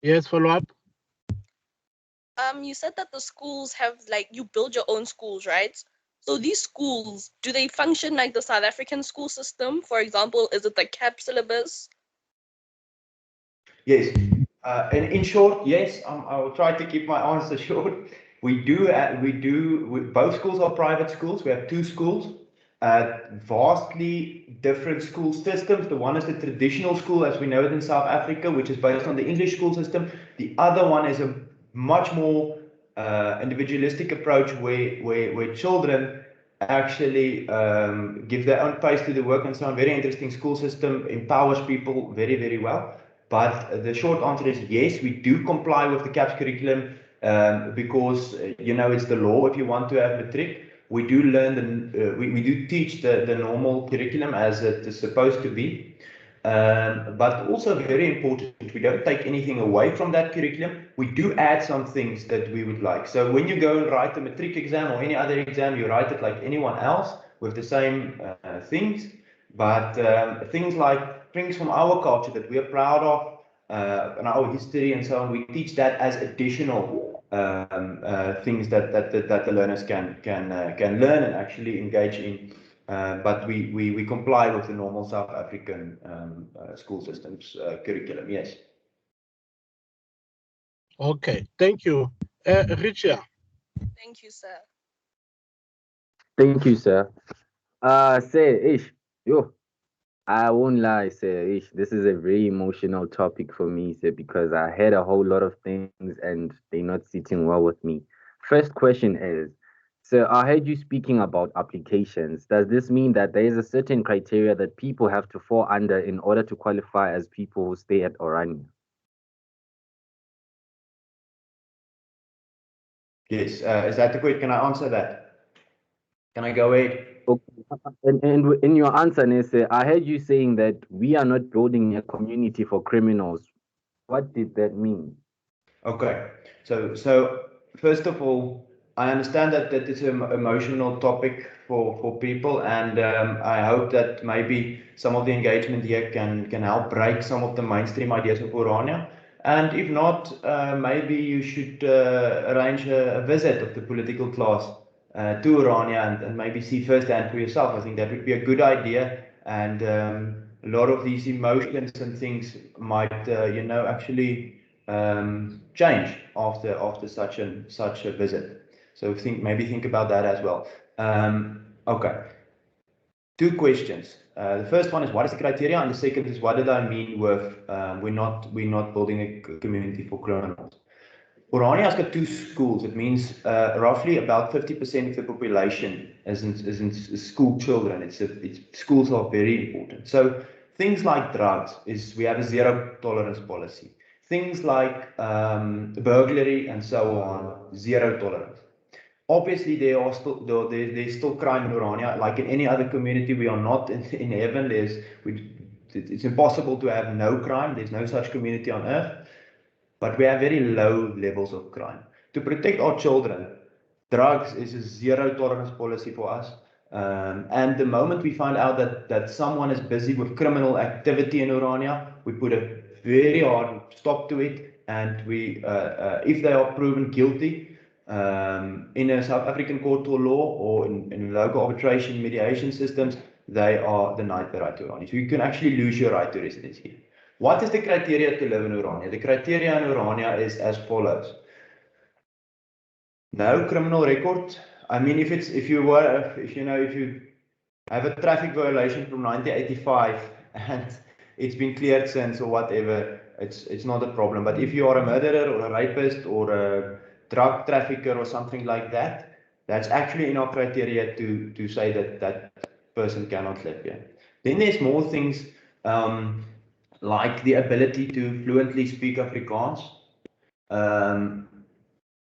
Yes, follow up. You said that the schools have, you build your own schools, right? So these schools, do they function like the South African school system? For example, is it the CAP syllabus? Yes. And in short, yes, I will try to keep my answer short. Both schools are private schools. We have two schools, vastly different school systems. The one is the traditional school as we know it in South Africa, which is based on the English school system. The other one is a much more individualistic approach where children actually give their own pace to the work and so on. Very interesting school system, empowers people very, very well. But the short answer is yes, we do comply with the CAPS curriculum because, it's the law if you want to have matric. We do learn, we do teach the normal curriculum as it is supposed to be. But also very important, we don't take anything away from that curriculum. We do add some things that we would like. So when you go and write a matric exam or any other exam, you write it like anyone else with the same things. But things from our culture that we are proud of, and our history and so on, we teach that as additional things that the learners can learn and actually engage in. But we comply with the normal South African school systems curriculum. Yes. Okay, thank you. Richard. Thank you, sir. Thank you, sir. Say, Ish, yo, I won't lie, say, Ish, this is a very emotional topic for me, say, because I heard a whole lot of things and they're not sitting well with me. First question is, so I heard you speaking about applications. Does this mean that there is a certain criteria that people have to fall under in order to qualify as people who stay at Orania? Yes. Is that the question? Can I answer that? Can I go ahead? Okay. And in your answer, Nese, I heard you saying that we are not building a community for criminals. What did that mean? Okay, so first of all, I understand that it's an emotional topic for people, and I hope that maybe some of the engagement here can help break some of the mainstream ideas of Urania. And if not, maybe you should arrange a visit of the political class to Urania and maybe see firsthand for yourself. I think that would be a good idea, and a lot of these emotions and things might, actually change after such a visit. So maybe think about that as well. Okay, two questions. The first one is what is the criteria, and the second is what did I mean with we're not building a community for criminals. Orania has got two schools. It means roughly about 50% of the population is school children. Schools are very important. So things like drugs we have a zero tolerance policy. Things like burglary and so on, zero tolerance. Obviously, there's still crime in Orania. Like in any other community, we are not in heaven. It's impossible to have no crime. There's no such community on earth. But we have very low levels of crime. To protect our children, drugs is a zero tolerance policy for us. And the moment we find out that someone is busy with criminal activity in Orania, we put a very hard stop to it. And if they are proven guilty in a South African court of law or in local arbitration mediation systems, they are denied the right to Orania. So you can actually lose your right to residency. What is the criteria to live in Orania? The criteria in Orania is as follows. No criminal record. I mean, if you have a traffic violation from 1985 and it's been cleared since or whatever, it's not a problem. But if you are a murderer or a rapist or a drug trafficker or something like that, that's actually in our criteria to say that person cannot live here. Then there's more things like the ability to fluently speak Afrikaans.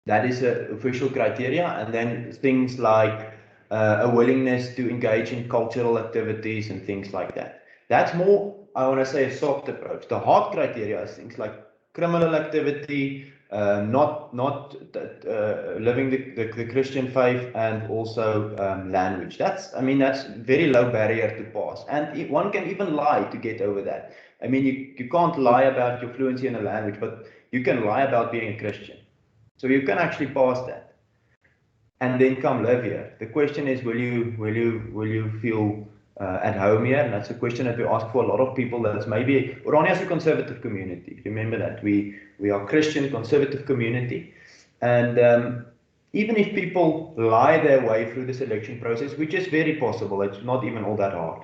That is an official criteria, and then things like a willingness to engage in cultural activities and things like that. That's more, I want to say, a soft approach. The hard criteria is things like criminal activity, not living the Christian faith, and also language. That's very low barrier to pass, and one can even lie to get over that. I mean, you can't lie about your fluency in a language, but you can lie about being a Christian. So you can actually pass that, and then come live here. The question is, will you feel at home here? And that's a question that we ask for a lot of people. That's maybe Orania is a conservative community. Remember that we are Christian conservative community, and even if people lie their way through the selection process, which is very possible, it's not even all that hard.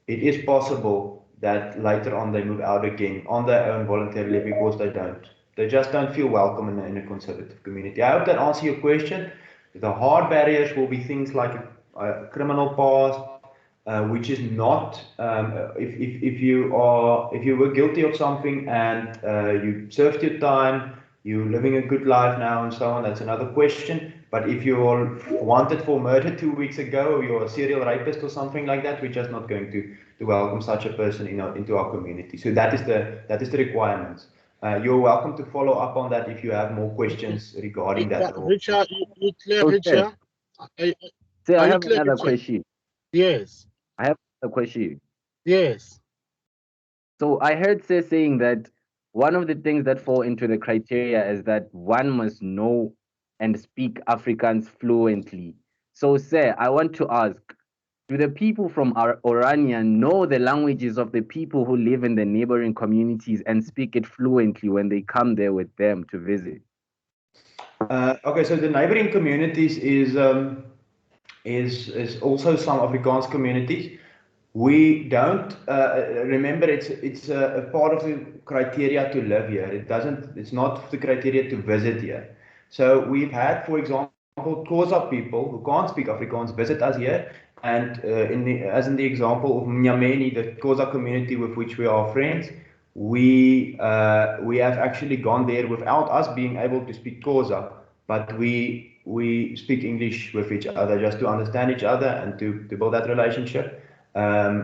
It is possible that later on they move out again on their own voluntarily because they just don't feel welcome in a conservative community. I hope that answers your question. The hard barriers will be things like a criminal past, which is not if you were guilty of something and you served your time, you're living a good life now and so on. That's another question. But if you are wanted for murder 2 weeks ago, or you're a serial rapist or something like that, we're just not going to welcome such a person into our community. So that is the requirements. You're welcome to follow up on that if you have more questions regarding that at all. Richard, you clear, Okay. Richard? Say, I Are you have clear, another Richard? question. Yes, I have a question. yes. So I heard Say saying that one of the things that fall into the criteria is that one must know and speak Afrikaans fluently. So, Say, I want to ask, do the people from Orania know the languages of the people who live in the neighboring communities and speak it fluently when they come there with them to visit? Okay, so the neighboring communities is also some Afrikaans communities. We don't remember it's a part of the criteria to live here. It's not the criteria to visit here. So we've had, for example, Xhosa people who can't speak Afrikaans visit us here, and as in the example of Mnyameni, the Xhosa community with which we are friends, we have actually gone there without us being able to speak Xhosa, but we we speak English with each other just to understand each other and to build that relationship.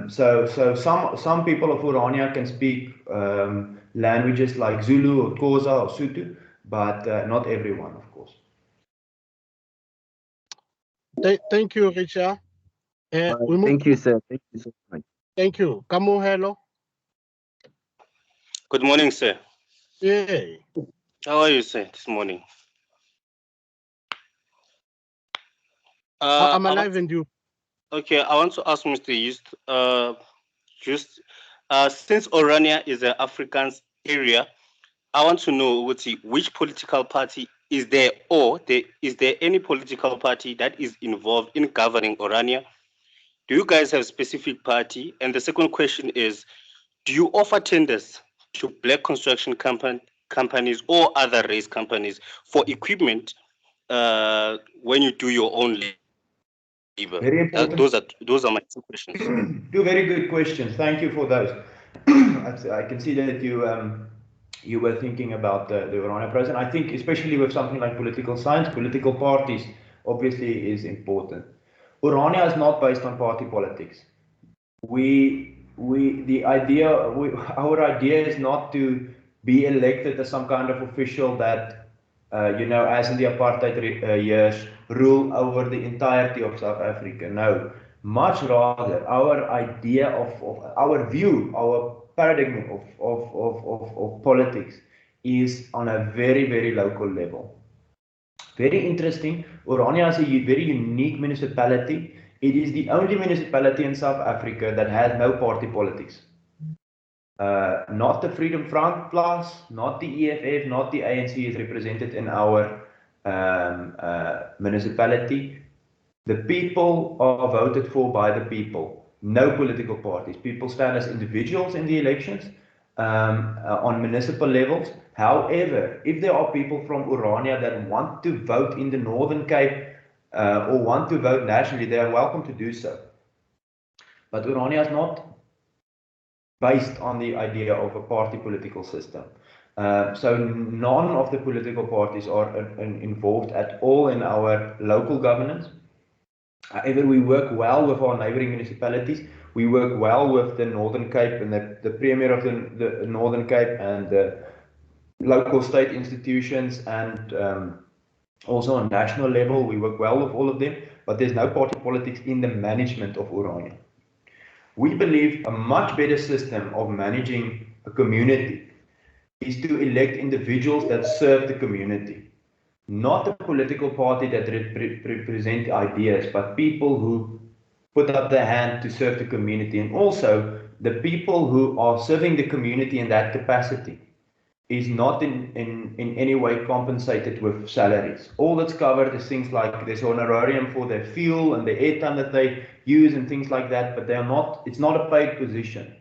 So some people of Orania can speak languages like Zulu or Xhosa or Sotho, but not everyone, of course. Thank you, Richard. Thank you, sir. Thank you so much. Thank you. Hello. Good morning, sir. Yeah. How are you, sir, this morning? I'm alive and you. Okay, I want to ask Mr. Just since Orania is an African area, I want to know which political party is there, or is there any political party that is involved in governing Orania? Do you guys have a specific party? And the second question is, do you offer tenders to black construction companies or other race companies for equipment when you do your own labor? Very important. Those are my two questions. Two very good questions. Thank you for those. I can see that you were thinking about the Orania process. I think especially with something like political science, political parties obviously is important. Orania is not based on party politics. Our idea is not to be elected as some kind of official that, as in the apartheid years, rule over the entirety of South Africa. No, much rather, our idea of our view, our paradigm of politics is on a very, very local level. Very interesting. Orania is a very unique municipality. It is the only municipality in South Africa that has no party politics. Not the Freedom Front Plus, not the EFF, not the ANC is represented in our municipality. The people are voted for by the people. No political parties. People stand as individuals in the elections on municipal levels. However, if there are people from Orania that want to vote in the Northern Cape or want to vote nationally, they are welcome to do so. But Orania is not based on the idea of a party political system. So none of the political parties are involved at all in our local governance. However, we work well with our neighboring municipalities. We work well with the Northern Cape and the Premier of the Northern Cape and the local state institutions, and also on national level, we work well with all of them, but there's no party politics in the management of Orania. We believe a much better system of managing a community is to elect individuals that serve the community. Not a political party that represent ideas, but people who put up their hand to serve the community, and also the people who are serving the community in that capacity is not in any way compensated with salaries. All that's covered is things like there's honorarium for their fuel and the airtime that they use and things like that, but it's not a paid position.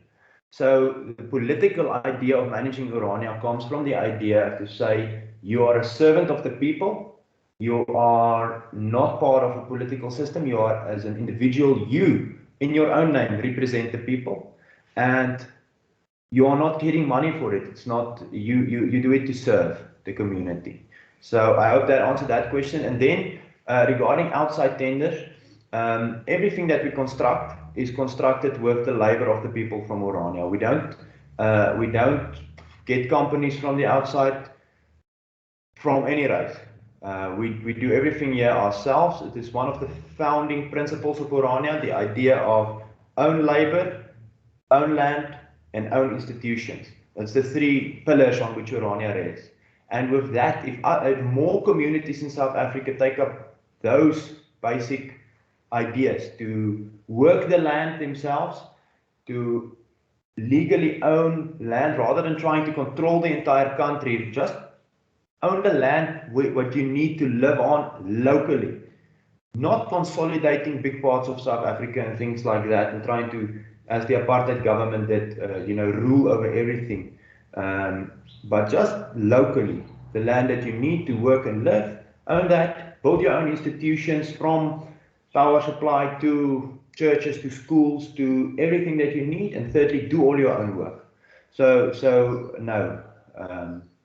So the political idea of managing Orania comes from the idea to say you are a servant of the people, you are not part of a political system, you are as an individual, you in your own name represent the people, and you are not getting money for it. It's not you do it to serve the community. So I hope that answered that question. And then regarding outside tenders, everything that we construct is constructed with the labor of the people from Orania. We don't get companies from the outside from any race. We do everything here ourselves. It is one of the founding principles of Orania, the idea of own labor, own land, and own institutions. That's the three pillars on which Orania rests. And with that, if more communities in South Africa take up those basic ideas to work the land themselves, to legally own land rather than trying to control the entire country, just own the land, what you need to live on locally, not consolidating big parts of South Africa and things like that, and trying to, as the apartheid government did, rule over everything, but just locally, the land that you need to work and live, own that, build your own institutions from power supply to churches to schools to everything that you need, and thirdly, do all your own work. So no,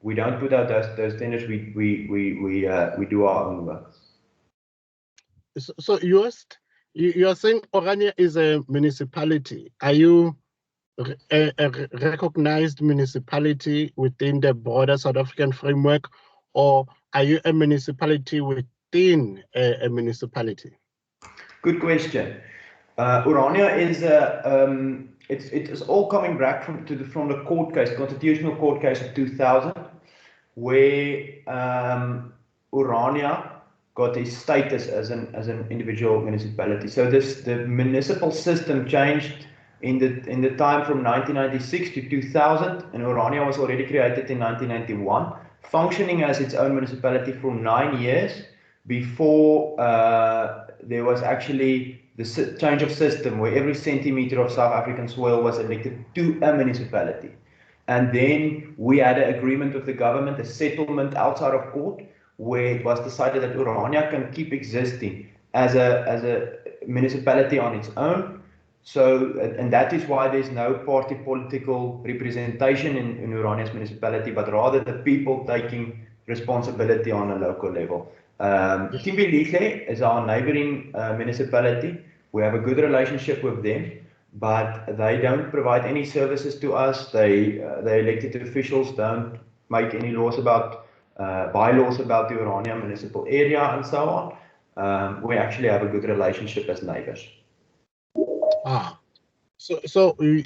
we don't put out those tenders. We do our own work. So you are saying Orania is a municipality. Are you a recognized municipality within the broader South African framework, or are you a municipality within a municipality? Good question. Orania is it is all coming back from the court case, constitutional court case of 2000, where Orania got its status as an individual municipality. So the municipal system changed in the time from 1996 to 2000, and Orania was already created in 1991, functioning as its own municipality for 9 years before there was actually the change of system where every centimeter of South African soil was elected to a municipality. And then we had an agreement with the government, a settlement outside of court, where it was decided that Orania can keep existing as a municipality on its own. So, and that is why there's no party political representation in Orania's municipality, but rather the people taking responsibility on a local level. Timbilile is our neighboring municipality. We have a good relationship with them, but they don't provide any services to us. The elected officials don't make any laws about bylaws about the Orania municipal area and so on. We actually have a good relationship as neighbors. So do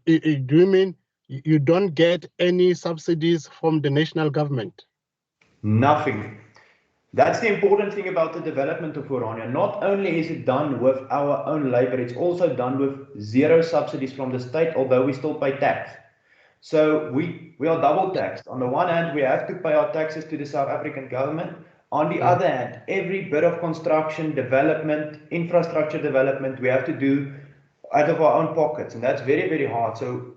you mean you don't get any subsidies from the national government? Nothing. That's the important thing about the development of Orania. Not only is it done with our own labor, it's also done with zero subsidies from the state, although we still pay tax. So we are double taxed. On the one hand, we have to pay our taxes to the South African government. On the other hand, every bit of construction, development, infrastructure development, we have to do out of our own pockets, and that's very, very hard. So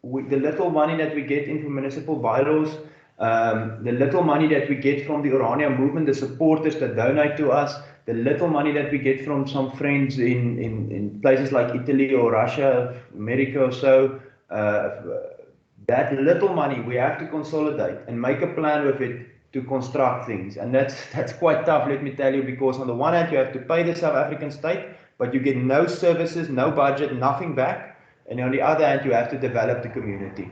the little money that we get in from municipal bylaws, the little money that we get from the Orania movement, the supporters that donate to us, the little money that we get from some friends in places like Italy or Russia, America or so, that little money we have to consolidate and make a plan with it to construct things. And that's quite tough, let me tell you, because on the one hand you have to pay the South African state, but you get no services, no budget, nothing back. And on the other hand, you have to develop the community.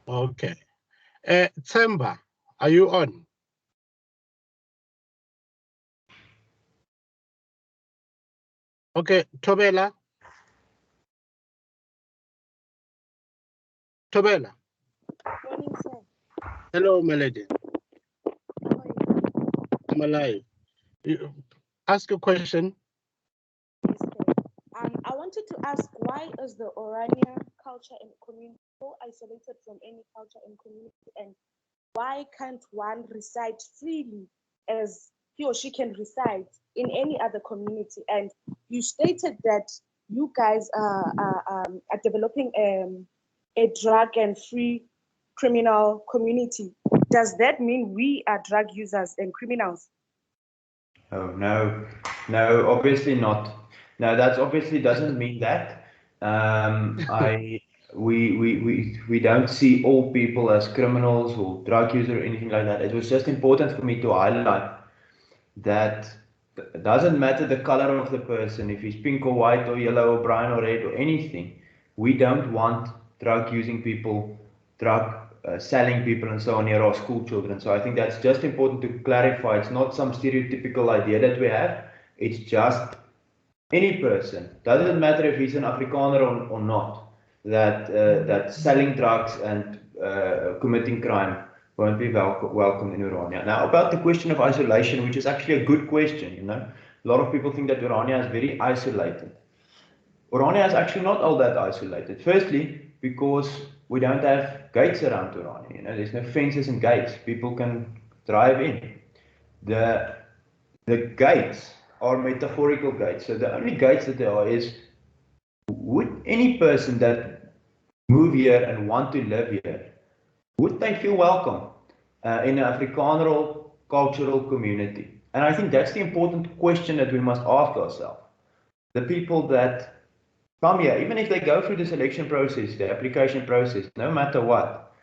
Okay. Tsemba, are you on? Okay, Tobela. Tobela. Morning, sir. Hello, my lady. How are you? I'm alive. Ask a question. Yes, sir. I wanted to ask, why is the Orania culture and community so isolated from any culture and community, and why can't one reside freely as he or she can reside in any other community? And you stated that you guys are developing a drug and free criminal community. Does that mean we are drug users and criminals? Oh, no, obviously not. No, that obviously doesn't mean that. We don't see all people as criminals or drug users or anything like that. It was just important for me to highlight that it doesn't matter the color of the person, if he's pink or white or yellow or brown or red or anything. We don't want drug using people, selling people and so on near our school children. So I think that's just important to clarify. It's not some stereotypical idea that we have. It's just any person, doesn't matter if he's an Afrikaner or not, that selling drugs and committing crime won't be welcome in Orania. Now, about the question of isolation, which is actually a good question, you know. A lot of people think that Orania is very isolated. Orania is actually not all that isolated. Firstly, because we don't have gates around Orania. You know, there's no fences and gates. People can drive in. The gates are metaphorical gates. So the only gates that there are is, would any person that move here and want to live here, would they feel welcome in an Afrikaner cultural community? And I think that's the important question that we must ask ourselves. The people that come here, even if they go through the selection process, the application process, no matter what,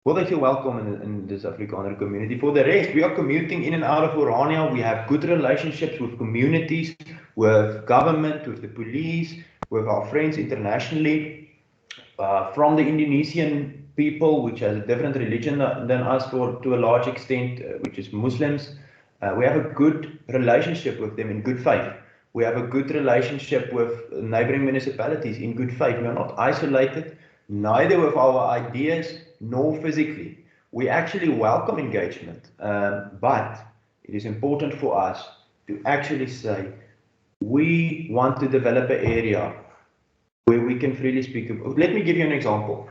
will they feel welcome in this Afrikaner community? For the rest, we are commuting in and out of Orania. We have good relationships with communities, with government, with the police, with our friends internationally, from the Indonesian people, which has a different religion than us to a large extent, which is Muslims. We have a good relationship with them in good faith. We have a good relationship with neighboring municipalities in good faith. We are not isolated, neither with our ideas nor physically. We actually welcome engagement, but it is important for us to actually say we want to develop an area where we can freely speak. Let me give you an example.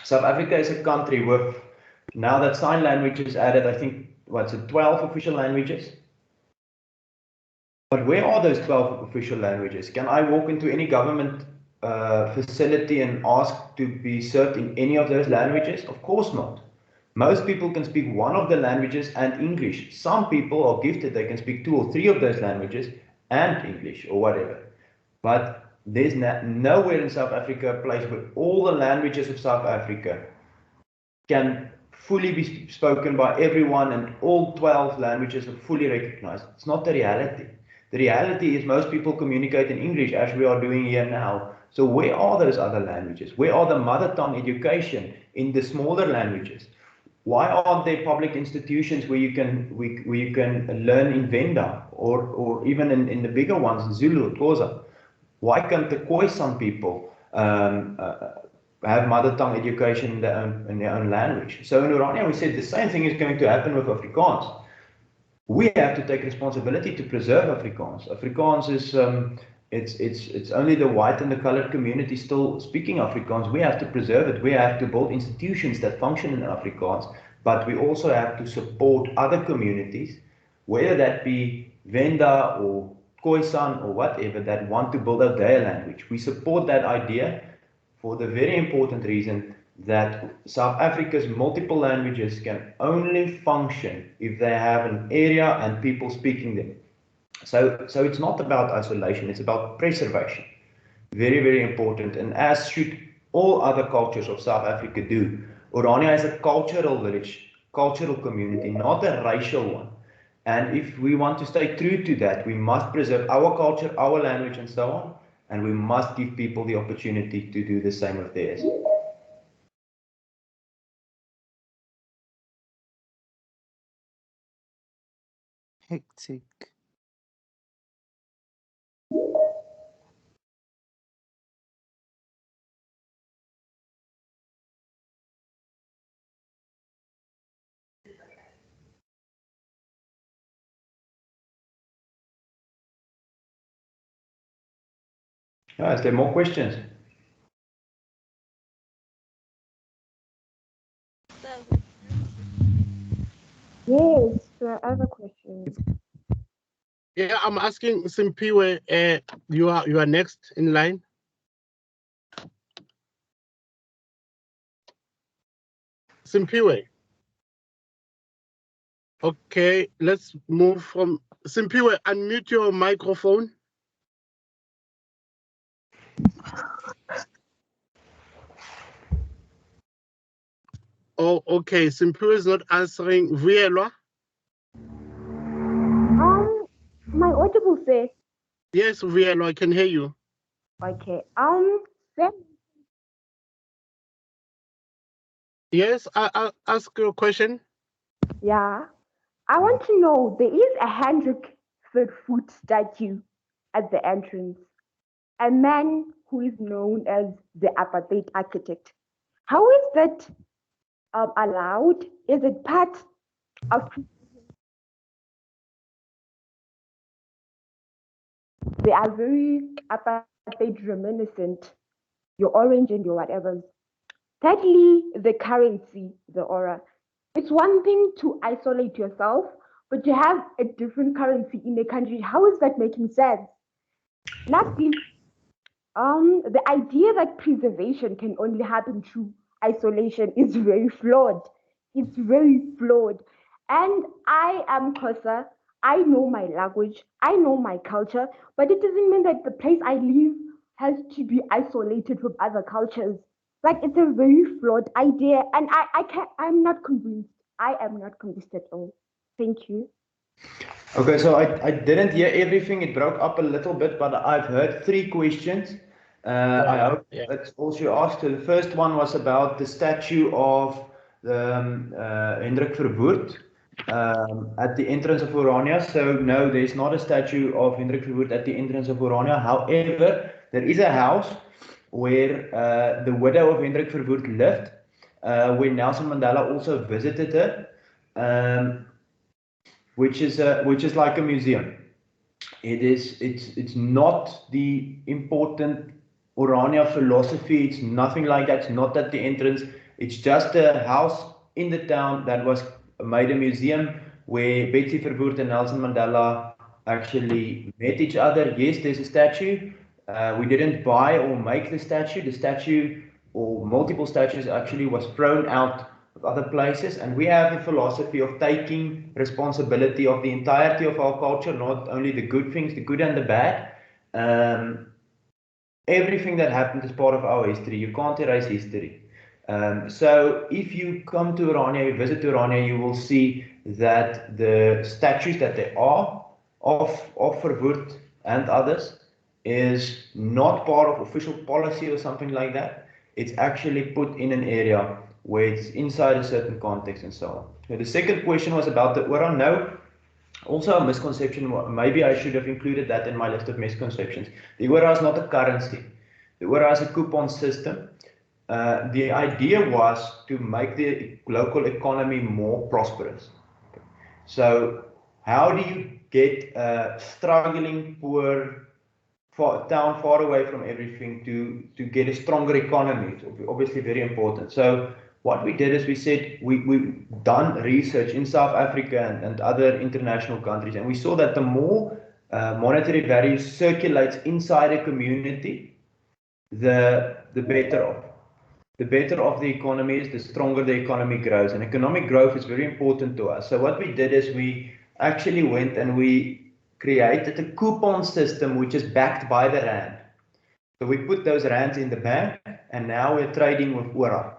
South Africa is a country with, now that sign language is added, I think, what's it, 12 official languages? But where are those 12 official languages? Can I walk into any government facility and ask to be served in any of those languages? Of course not. Most people can speak one of the languages and English. Some people are gifted, they can speak 2 or 3 of those languages and English or whatever. But there's nowhere in South Africa a place where all the languages of South Africa can fully be spoken by everyone and all 12 languages are fully recognized. It's not the reality. The reality is most people communicate in English as we are doing here now. So where are those other languages? Where are the mother tongue education in the smaller languages? Why aren't there public institutions where you can learn in Venda or even in the bigger ones in Zulu, Xhosa? Why can't the Khoisan people have mother tongue education in their own language? So in Orania, we said the same thing is going to happen with Afrikaans. We have to take responsibility to preserve Afrikaans. Afrikaans is it's only the white and the colored community still speaking Afrikaans. We have to preserve it. We have to build institutions that function in Afrikaans, but we also have to support other communities, whether that be Venda or Khoisan or whatever, that want to build out their language. We support that idea for the very important reason that South Africa's multiple languages can only function if they have an area and people speaking them. So it's not about isolation, it's about preservation. Very, very important, and as should all other cultures of South Africa do. Orania is a cultural village, cultural community, not a racial one. And if we want to stay true to that, we must preserve our culture, our language, and so on. And we must give people the opportunity to do the same with theirs. Hectic. Is there more questions? Yes, there are other questions. Yeah, I'm asking Simpiwe, you are next in line. Simpiwe. Okay, let's move from Simpiwe, unmute your microphone. Oh, okay. Simpiwe is not answering. Vuyelwa? My audible say. Yes, Vuyelwa, I can hear you. Okay. Yes, I'll ask you a question. Yeah. I want to know, there is a 100-foot statue at the entrance. A man who is known as the apartheid architect. How is that allowed? Is it part of? They are very apartheid reminiscent, your orange and your whatever. Thirdly, the currency, the aura. It's one thing to isolate yourself, but to have a different currency in a country, how is that making sense? Lastly, the idea that preservation can only happen through isolation is very flawed. It's very flawed. And I am Xhosa. I know my language. I know my culture, but it doesn't mean that the place I live has to be isolated from other cultures. Like, it's a very flawed idea, and I'm not convinced. I am not convinced at all. Thank you. Okay, so I didn't hear everything. It broke up a little bit, but I've heard three questions. I hope that's all you asked. So the first one was about the statue of Hendrik Verwoerd at the entrance of Orania. So no, there's not a statue of Hendrik Verwoerd at the entrance of Orania. However, there is a house where the widow of Hendrik Verwoerd lived, where Nelson Mandela also visited her. Which is like a museum. It's not the important Orania philosophy. It's nothing like that. It's not at the entrance. It's just a house in the town that was made a museum where Betty Verwoerd and Nelson Mandela actually met each other. Yes, there's a statue. We didn't buy or make the statue. The statue or multiple statues actually was thrown out of other places, and we have the philosophy of taking responsibility of the entirety of our culture, not only the good things, the good and the bad. Everything that happened is part of our history. You can't erase history. So if you come to Orania, you visit Orania, you will see that the statues that there are of Verwoerd and others is not part of official policy or something like that. It's actually put in an area where it's inside a certain context and so on. So the second question was about the Ora. No, also a misconception. Maybe I should have included that in my list of misconceptions. The Ora is not a currency. The Ora is a coupon system. The idea was to make the local economy more prosperous. So how do you get a struggling, poor town far away from everything to get a stronger economy? It's obviously very important. So what we did is we said we've done research in South Africa and other international countries, and we saw that the more monetary value circulates inside a community, the better off. The better off the economy is, the stronger the economy grows. And economic growth is very important to us. So what we did is we actually went and we created a coupon system which is backed by the rand. So we put those rands in the bank, and now we're trading with Ora.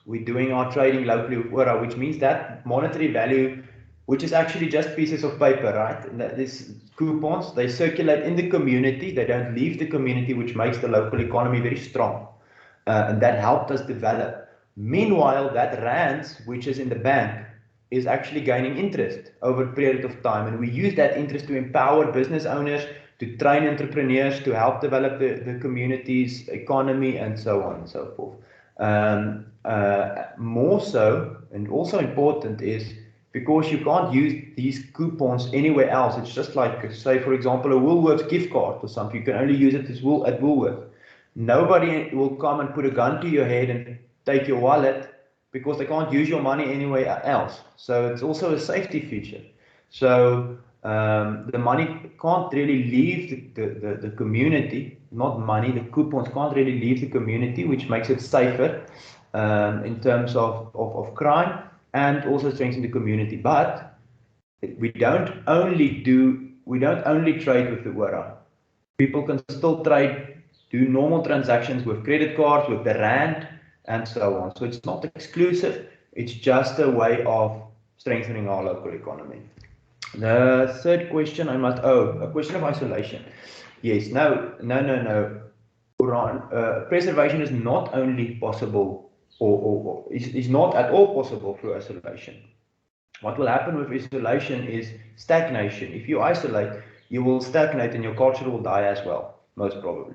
We're doing our trading locally with Ora, which means that monetary value, which is actually just pieces of paper, right? And these coupons, they circulate in the community. They don't leave the community, which makes the local economy very strong. And that helped us develop. Meanwhile, that rand, which is in the bank, is actually gaining interest over a period of time. And we use that interest to empower business owners, to train entrepreneurs, to help develop the community's economy, and so on and so forth. More so, and also important, is because you can't use these coupons anywhere else. It's just like, say, for example, a Woolworths gift card or something. You can only use it at Woolworths. Nobody will come and put a gun to your head and take your wallet because they can't use your money anywhere else. So it's also a safety feature. So the money can't really leave the community, not money, the coupons can't really leave the community, which makes it safer in terms of crime, and also strengthen the community. But we don't only trade with the Ora. People can still trade, do normal transactions with credit cards, with the rand, and so on. So it's not exclusive. It's just a way of strengthening our local economy. The third question a question of isolation. Yes, no. Preservation is not only possible or is not at all possible through isolation. What will happen with isolation is stagnation. If you isolate, you will stagnate and your culture will die as well, most probably.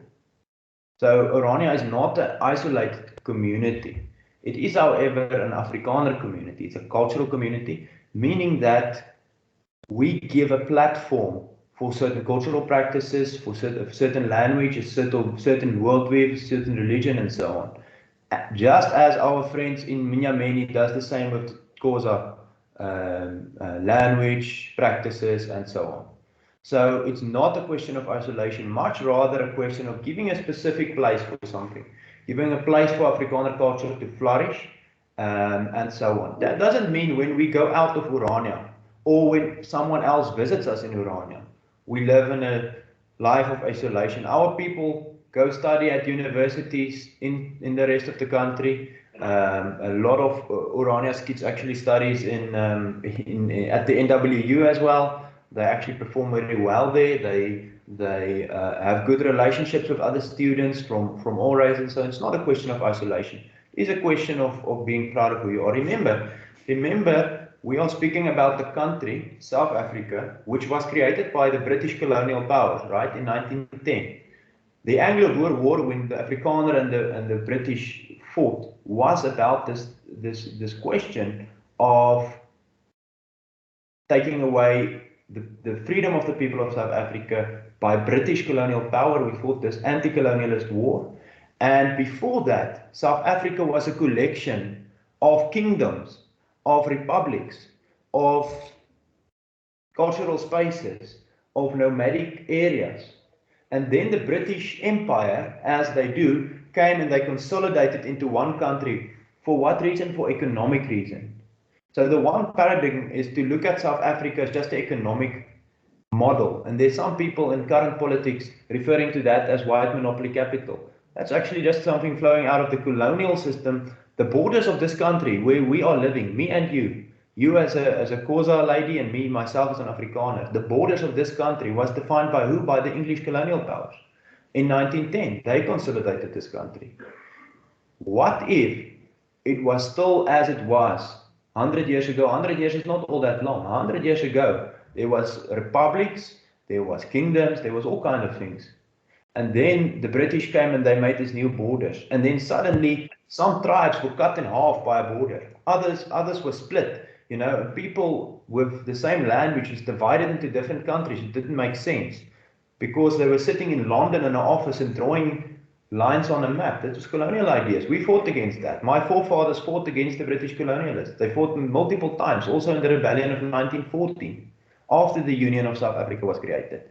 So Orania is not an isolated community. It is, however, an Afrikaner community. It's a cultural community, meaning that we give a platform for certain cultural practices, for certain languages, certain worldviews, certain religion, and so on. Just as our friends in Minyameni does the same with Xhosa language, practices, and so on. So it's not a question of isolation, much rather a question of giving a specific place for something, giving a place for Afrikaner culture to flourish, and so on. That doesn't mean when we go out of Orania, or when someone else visits us in Orania, we live in a life of isolation. Our people go study at universities in the rest of the country. A lot of Orania's kids actually studies at the NWU as well. They actually perform very well there. They have good relationships with other students from all races. So it's not a question of isolation. It's a question of being proud of who you are. Remember, we are speaking about the country, South Africa, which was created by the British colonial powers, right, in 1910. The Anglo-Boer War, when the Afrikaner and the British fought, was about this question of taking away the freedom of the people of South Africa by British colonial power. We fought this anti-colonialist war. And before that, South Africa was a collection of kingdoms, of republics, of cultural spaces, of nomadic areas. And then the British Empire, as they do, came and they consolidated into one country. For what reason? For economic reason. So the one paradigm is to look at South Africa as just an economic model. And there's some people in current politics referring to that as white monopoly capital. That's actually just something flowing out of the colonial system. The borders of this country where we are living, me and you as a Xhosa lady and me, myself as an Afrikaner, the borders of this country was defined by who? By the English colonial powers. In 1910, they consolidated this country. What if it was still as it was 100 years ago? 100 years is not all that long. 100 years ago, there was republics, there was kingdoms, there was all kinds of things. And then the British came and they made these new borders. And then suddenly some tribes were cut in half by a border. Others were split. You know, people with the same land which was divided into different countries. It didn't make sense because they were sitting in London in an office and drawing lines on a map. That was colonial ideas. We fought against that. My forefathers fought against the British colonialists. They fought multiple times, also in the rebellion of 1914, after the Union of South Africa was created.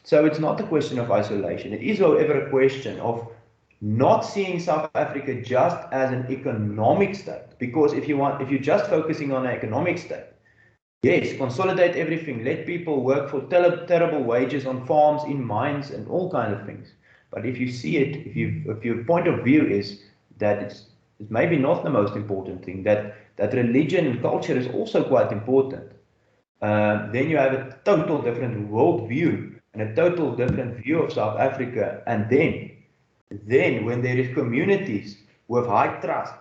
So it's not a question of isolation. It is, however, a question of not seeing South Africa just as an economic state. Because if you're just focusing on an economic state, yes, consolidate everything, let people work for terrible wages on farms, in mines, and all kinds of things. But if you see it, if your point of view is that it's maybe not the most important thing, that religion and culture is also quite important, then you have a total different worldview and a total different view of South Africa. And then when there is communities with high trust,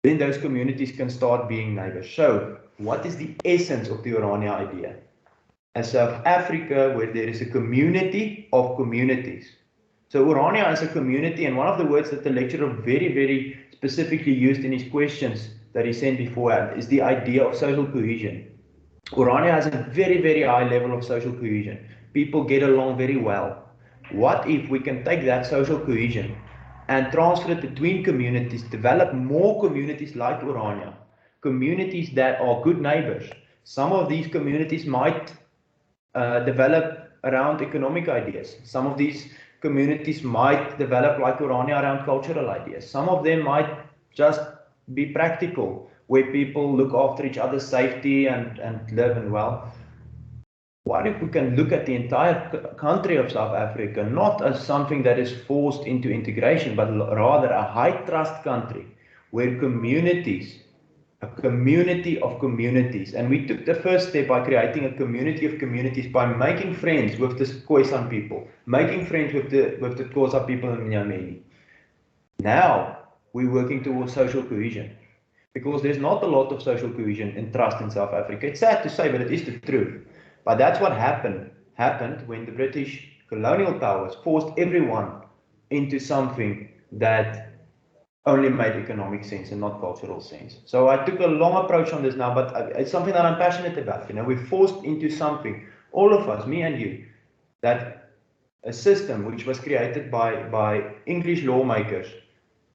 then those communities can start being neighbors. So what is the essence of the Orania idea? A South Africa where there is a community of communities. So Orania is a community, and one of the words that the lecturer very, very specifically used in his questions that he sent beforehand is the idea of social cohesion. Orania has a very, very high level of social cohesion. People get along very well. What if we can take that social cohesion and transfer it between communities, develop more communities like Orania, communities that are good neighbors? Some of these communities might develop around economic ideas. Some of these communities might develop like Orania around cultural ideas. Some of them might just be practical, where people look after each other's safety and live and well. What if we can look at the entire country of South Africa not as something that is forced into integration, but rather a high trust country where communities, a community of communities, and we took the first step by creating a community of communities by making friends with the Khoisan people, making friends with the Xhosa people in Nyameni. Now we're working towards social cohesion, because there's not a lot of social cohesion and trust in South Africa. It's sad to say, but it is the truth. But that's what happened when the British colonial powers forced everyone into something that only made economic sense and not cultural sense. So I took a long approach on this now, but it's something that I'm passionate about. You know, we're forced into something, all of us, me and you, that a system which was created by English lawmakers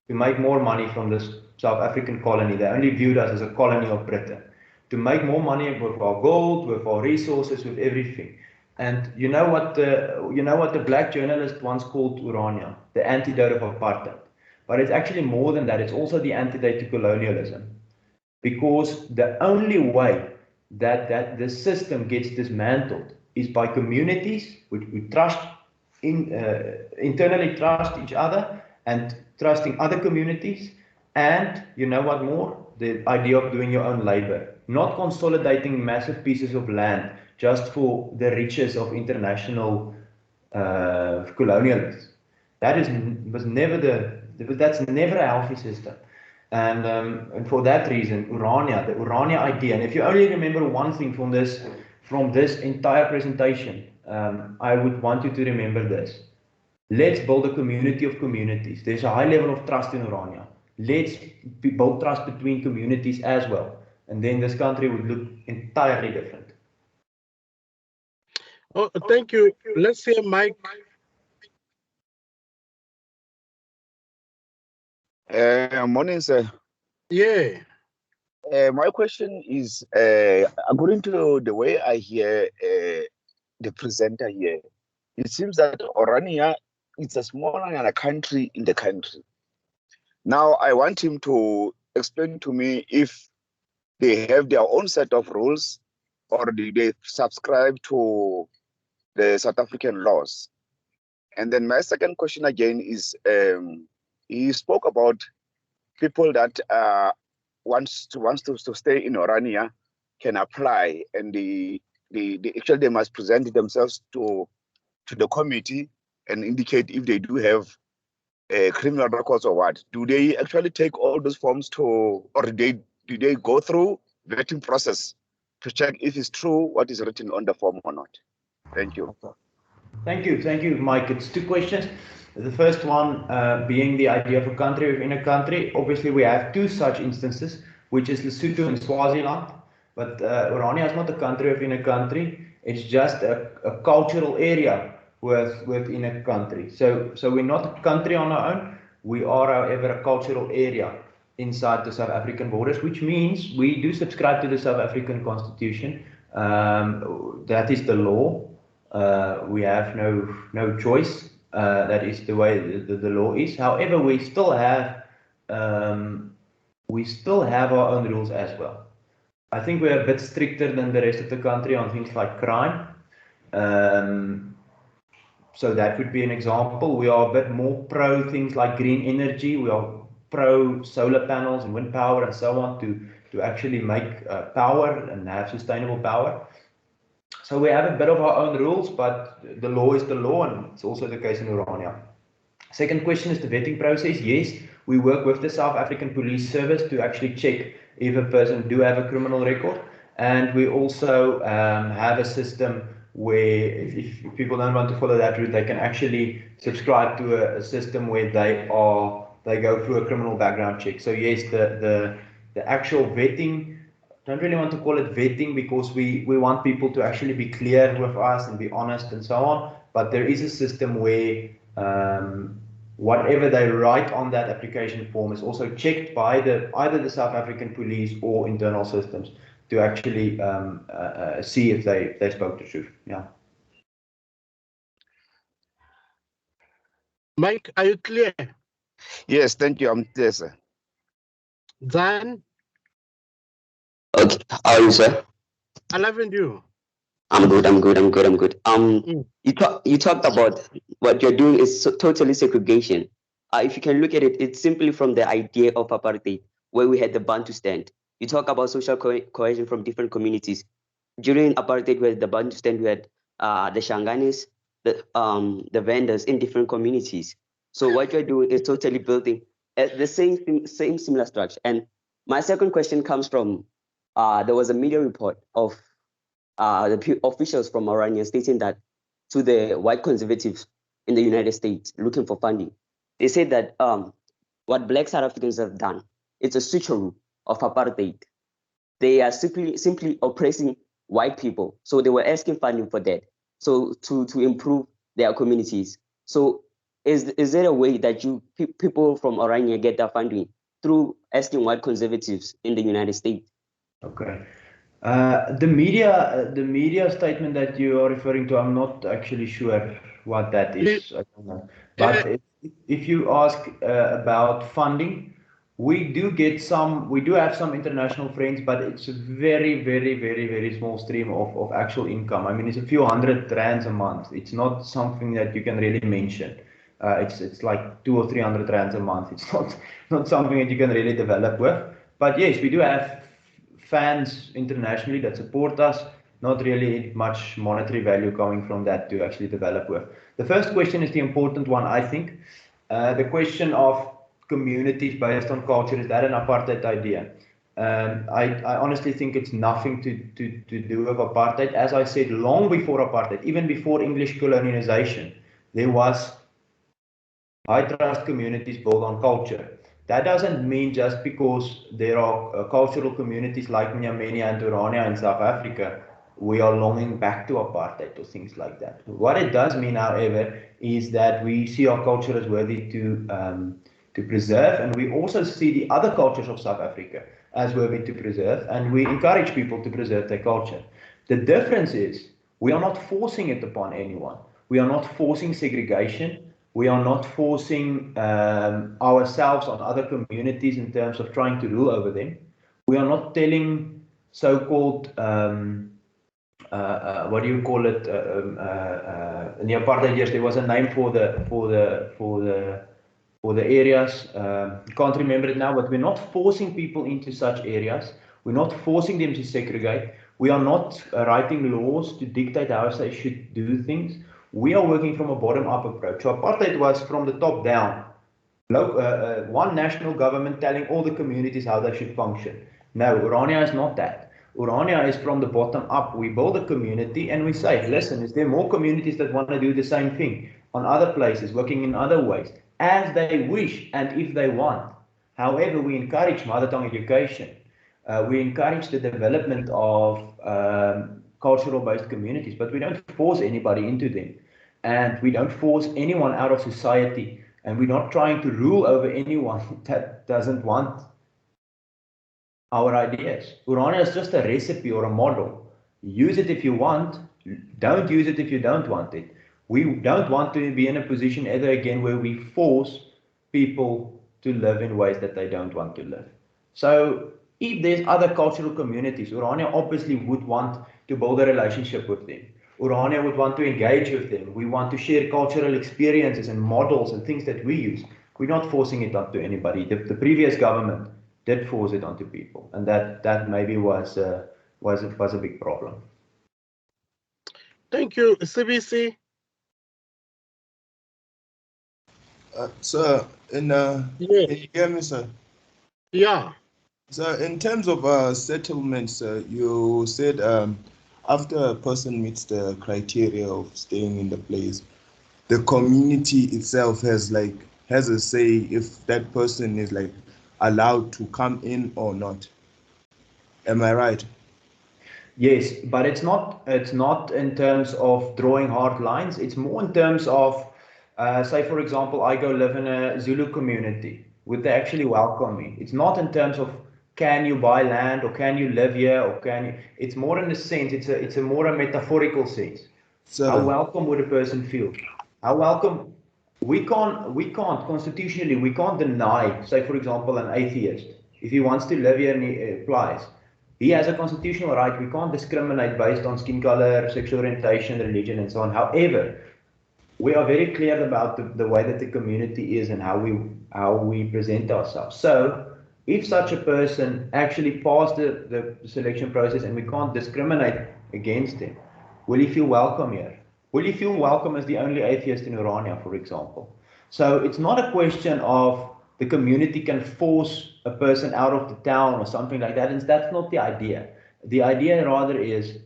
to make more money from this South African colony. They only viewed us as a colony of Britain. To make more money with our gold, with our resources, with everything. And you know what the black journalist once called Orania, the antidote of apartheid. But it's actually more than that. It's also the antidote to colonialism. Because the only way that this system gets dismantled is by communities which we trust internally trust each other and trusting other communities. And you know what more? The idea of doing your own labor, not consolidating massive pieces of land just for the riches of international colonialism. That's never a healthy system. And for that reason, the Orania idea, and if you only remember one thing from this entire presentation, I would want you to remember this. Let's build a community of communities. There's a high level of trust in Orania. Let's build trust between communities as well. And then this country would look entirely different. Oh, thank you. Let's hear Mike. Morning, sir. Yeah. My question is, according to the way I hear the presenter here, it seems that Orania is a smaller country in the country. Now, I want him to explain to me if they have their own set of rules or do they subscribe to the South African laws. And then my second question again is, he spoke about people that wants to stay in Orania can apply, and they must present themselves to the committee and indicate if they do have criminal records or what. Do they actually take all those forms or do they go through vetting process to check if it's true what is written on the form or not? Thank you. Thank you, Mike. It's two questions. The first one being the idea of a country within a country. Obviously, we have two such instances, which is Lesotho and Swaziland. But Orania is not a country within a country. It's just a cultural area within a country. So we're not a country on our own. We are, however, a cultural area inside the South African borders, which means we do subscribe to the South African Constitution. That is the law. We have no choice. That is the way the law is. However, we still have our own rules as well. I think we're a bit stricter than the rest of the country on things like crime. So that would be an example. We are a bit more pro things like green energy. We are pro solar panels and wind power and so on to actually make power and have sustainable power. So we have a bit of our own rules, but the law is the law, and it's also the case in Orania. Second question is the vetting process. Yes, we work with the South African Police Service to actually check if a person do have a criminal record, and we also have a system where if people don't want to follow that route, they can actually subscribe to a system where they go through a criminal background check. So yes, the actual vetting. Don't really want to call it vetting because we want people to actually be clear with us and be honest and so on. But there is a system where whatever they write on that application form is also checked by either the South African police or internal systems to actually see if they spoke the truth. Yeah. Mike, are you clear? Yes, thank you. I'm there, sir. Dan? Okay, how are you, sir? I love you. I'm good. You talked about what you're doing is totally segregation. If you can look at it, it's simply from the idea of apartheid, where we had the Bantustan. You talk about social cohesion from different communities. During apartheid, we had the Bantustan, we had the Shanganis, the vendors in different communities. So what you're doing is totally building the same similar structure. And my second question comes from there was a media report of the officials from Orania stating that to the white conservatives in the United States looking for funding, they said that what Black South Africans have done, it's a switcheroo of apartheid. They are simply oppressing white people. So they were asking funding for that. So to improve their communities. So is there a way that people from Orania get their funding through asking white conservatives in the United States? Okay. The media statement that you are referring to, I'm not actually sure what that is. I don't know. But if you ask about funding, We do have some international friends, but it's a very, very, very, very small stream of actual income. I mean, it's a few hundred rands a month. It's not something that you can really mention. It's like 200 or 300 rands a month. It's not something that you can really develop with. But yes, we do have fans internationally that support us. Not really much monetary value coming from that to actually develop with. The first question is the important one, I think. The question of communities based on culture, is that an apartheid idea? I honestly think it's nothing to do with apartheid. As I said, long before apartheid, even before English colonization, there was high trust communities built on culture. That doesn't mean just because there are cultural communities like Nyamenia and Orania in South Africa, we are longing back to apartheid or things like that. What it does mean, however, is that we see our culture as worthy to preserve, and we also see the other cultures of South Africa as worthy to preserve, and we encourage people to preserve their culture. The difference is we are not forcing it upon anyone. We are not forcing segregation. We are not forcing ourselves on other communities in terms of trying to rule over them. We are not telling so-called what do you call it? In the apartheid years, there was a name for the areas. Can't remember it now, but we're not forcing people into such areas. We're not forcing them to segregate. We are not writing laws to dictate how they should do things. We are working from a bottom-up approach. So apartheid was from the top down. One national government telling all the communities how they should function. No, Orania is not that. Orania is from the bottom up. We build a community and we say, listen, is there more communities that want to do the same thing on other places, working in other ways, as they wish and if they want. However, we encourage mother tongue education. We encourage the development of cultural-based communities, but we don't force anybody into them. And we don't force anyone out of society. And we're not trying to rule over anyone that doesn't want our ideas. Orania is just a recipe or a model. Use it if you want. Don't use it if you don't want it. We don't want to be in a position ever again where we force people to live in ways that they don't want to live. So if there's other cultural communities, Orania obviously would want to build a relationship with them. Orania would want to engage with them. We want to share cultural experiences and models and things that we use. We're not forcing it onto anybody. The previous government did force it onto people, and that maybe was a big problem. Thank you, CBC. Sir, Yeah. can you hear me, sir? Yeah. So in terms of settlements, you said after a person meets the criteria of staying in the place, the community itself has a say if that person is allowed to come in or not. Am I right? Yes, but it's not in terms of drawing hard lines. It's more in terms of, say for example, I go live in a Zulu community. Would they actually welcome me? It's not in terms of can you buy land or can you live here or can you. It's more in the sense. It's a more a metaphorical sense. So, how welcome would a person feel? How welcome? We can't constitutionally we can't deny, say for example, an atheist if he wants to live here and he applies. He has a constitutional right. We can't discriminate based on skin color, sexual orientation, religion, and so on. However, we are very clear about the way that the community is and how we present ourselves. So, if such a person actually passed the selection process and we can't discriminate against him, will he feel welcome here? Will he feel welcome as the only atheist in Orania, for example? So it's not a question of the community can force a person out of the town or something like that. And that's not the idea. The idea rather is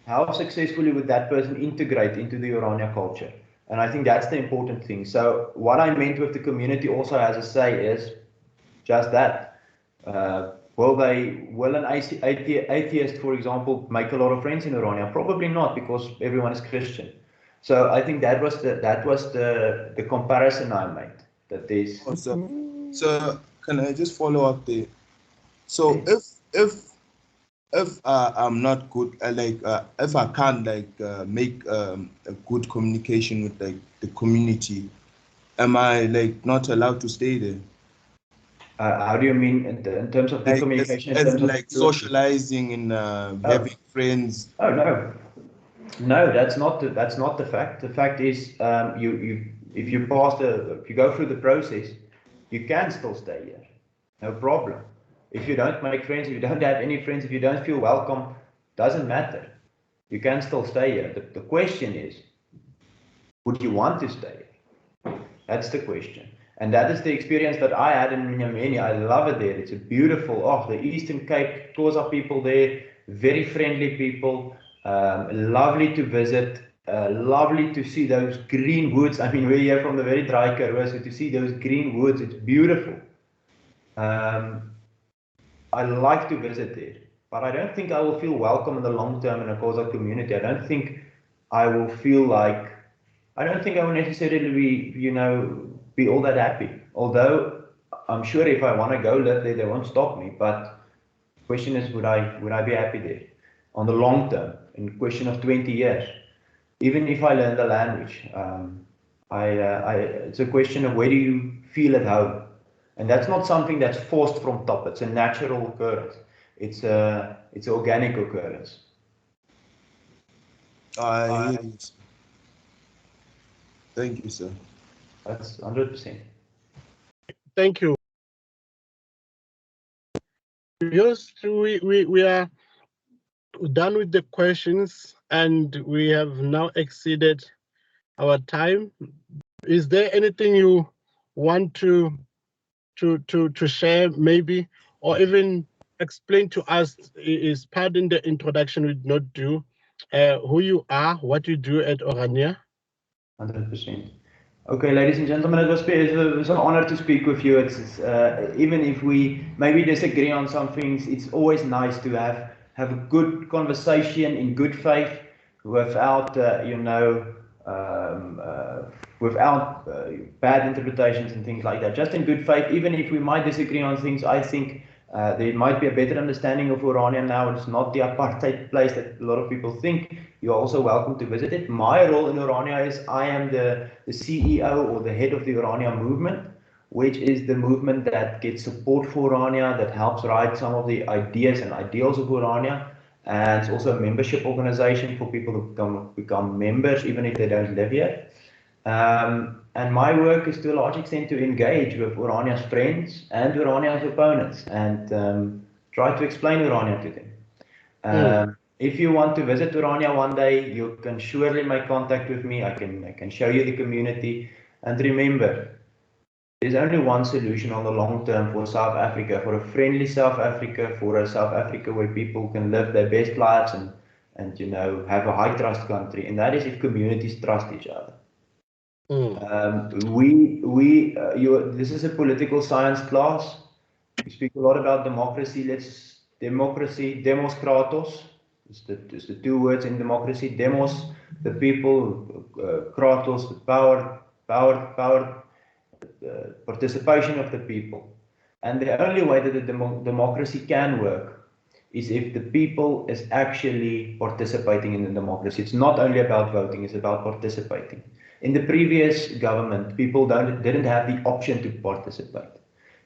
how successfully would that person integrate into the Orania culture? And I think that's the important thing. So what I meant with the community also has a say is just that. Will an atheist, for example, make a lot of friends in Orania? Probably not, because everyone is Christian. So I think that was the comparison I made. That there's. So can I just follow up there? So if I'm not good, if I can't make a good communication with the community, am I not allowed to stay there? How do you mean in terms of good Like communication? In as terms of like socializing and having friends. Oh no, no, that's not the fact. The fact is, if you if you go through the process, you can still stay here, no problem. If you don't make friends, if you don't have any friends, if you don't feel welcome, doesn't matter. You can still stay here. The question is, would you want to stay here? That's the question. And that is the experience that I had in Nyameni. I love it there. It's a beautiful, the Eastern Cape, Xhosa people there, very friendly people, lovely to visit, lovely to see those green woods. I mean, we're here from the very dry Karoo, so to see those green woods, it's beautiful. I like to visit there, but I don't think I will feel welcome in the long term in a Xhosa community. I don't think I will feel like, I don't think I will necessarily be all that happy. Although I'm sure if I want to go live there, they won't stop me. But the question is, would I be happy there on the long term? In question of 20 years, even if I learn the language, it's a question of where do you feel at home, and that's not something that's forced from top. It's a natural occurrence. It's an organic occurrence. Yes. Thank you, sir. That's 100%. Thank you. Yes, we are done with the questions, and we have now exceeded our time. Is there anything you want to share, maybe, or even explain to us? Is part in the introduction we did not do, who you are, what you do at Orania? 100%. Okay, ladies and gentlemen, it was an honor to speak with you. It's even if we maybe disagree on some things, it's always nice to have a good conversation in good faith, without without bad interpretations and things like that. Just in good faith, even if we might disagree on things, I think there might be a better understanding of Orania now. It's not the apartheid place that a lot of people think. You're also welcome to visit it. My role in Orania is I am the CEO or the head of the Orania movement, which is the movement that gets support for Orania, that helps write some of the ideas and ideals of Orania. And it's also a membership organization for people to become members, even if they don't live here. And my work is to a large extent to engage with Orania's friends and Orania's opponents, and try to explain Orania to them. If you want to visit Orania one day, you can surely make contact with me. I can show you the community. And remember, there's only one solution on the long term for South Africa, for a friendly South Africa, for a South Africa where people can live their best lives and have a high trust country, and that is if communities trust each other. This is a political science class. We speak a lot about democracy. Demos kratos. It's the two words in democracy. Demos, the people, kratos, the power, participation of the people. And the only way that the democracy can work is if the people is actually participating in the democracy. It's not only about voting, it's about participating. In the previous government, people didn't have the option to participate.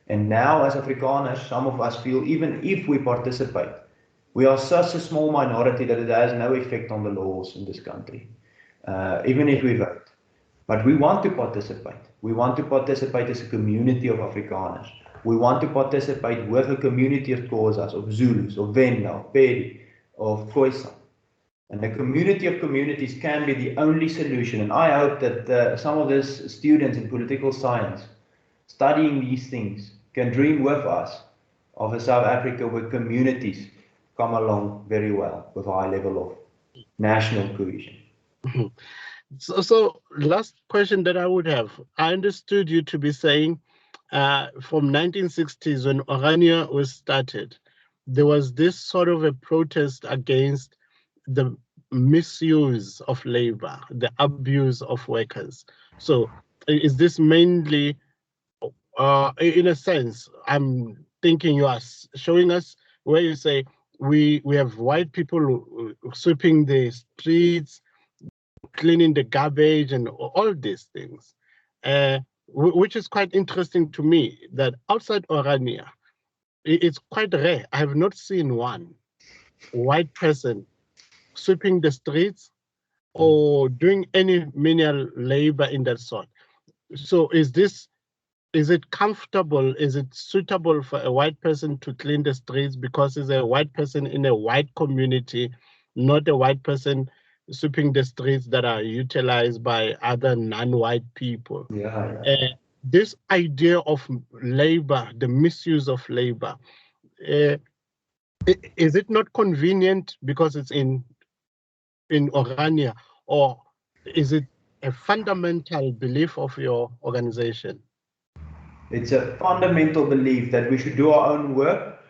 And now as Afrikaners, some of us feel even if we participate, we are such a small minority that it has no effect on the laws in this country, even if we vote. But we want to participate. We want to participate as a community of Afrikaners. We want to participate with a community of Xhosas, of Zulus, of Venda, of Pedi, of Khoisan. And the community of communities can be the only solution. And I hope that some of these students in political science studying these things can dream with us of a South Africa where communities come along very well with a high level of national cohesion. So last question that I would have, I understood you to be saying from 1960s when Orania was started, there was this sort of a protest against the misuse of labor, the abuse of workers. So is this mainly, in a sense, I'm thinking you are showing us where you say we have white people sweeping the streets, cleaning the garbage and all these things. which is quite interesting to me, that outside Orania, it's quite rare. I have not seen one white person sweeping the streets or doing any menial labor in that sort. So is it comfortable? Is it suitable for a white person to clean the streets because he's a white person in a white community, not a white person sweeping the streets that are utilized by other non-white people? This idea of labor, the misuse of labor, is it not convenient because it's in Orania, or is it a fundamental belief of your organization? It's a fundamental belief that we should do our own work.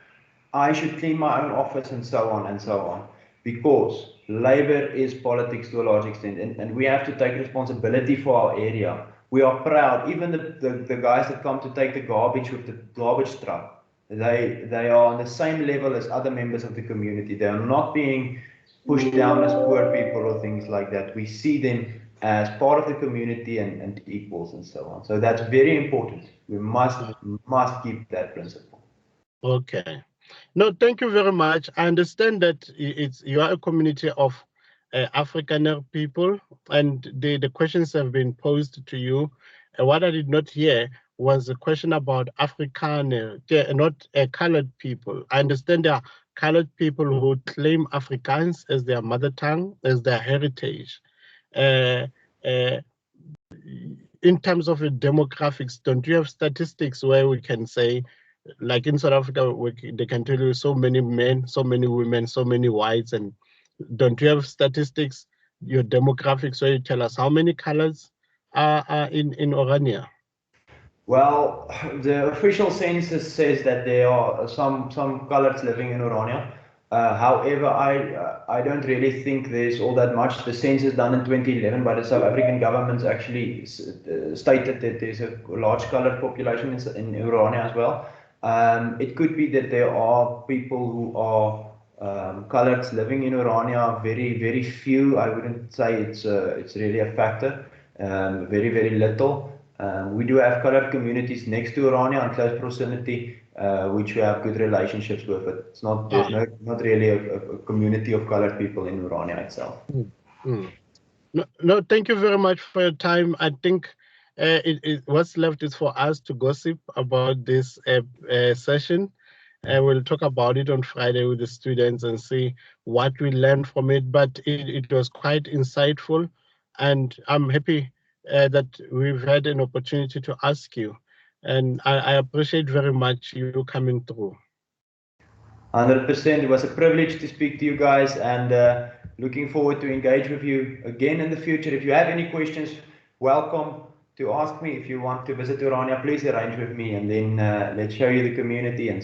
I should clean my own office and so on and so on. Because labor is politics to a large extent, and we have to take responsibility for our area. We are proud, even the guys that come to take the garbage with the garbage truck, they are on the same level as other members of the community. They are not being pushed down as poor people or things like that. We see them as part of the community and equals and so on. So that's very important. We must keep that principle. Okay. No, thank you very much. I understand that you are a community of Afrikaner people, and the questions have been posed to you. What I did not hear was a question about Afrikaner, not colored people. I understand there are colored people who claim Afrikaans as their mother tongue, as their heritage. Uh, uh, in terms of the demographics, don't you have statistics where we can say, like in South Africa, they can tell you so many men, so many women, so many whites, and don't you have statistics, your demographics, where you tell us how many colors are in Orania? Well, the official census says that there are some coloreds living in Orania. However, I don't really think there's all that much. The census done in 2011 by the South African government actually stated that there's a large colored population in Orania as well. It could be that there are people who are coloreds living in Orania, very few. I wouldn't say it's really a factor. Very little. We do have colored communities next to Orania in close proximity, which we have good relationships with. But it's not there's not really a community of colored people in Orania itself. No, thank you very much for your time. I think what's left is for us to gossip about this session. We'll talk about it on Friday with the students and see what we learned from it. But it was quite insightful, and I'm happy that we've had an opportunity to ask you. And I appreciate very much you coming through. 100%. It was a privilege to speak to you guys, and looking forward to engage with you again in the future. If you have any questions, welcome to ask me. If you want to visit Orania, please arrange with me, and then let's show you the community and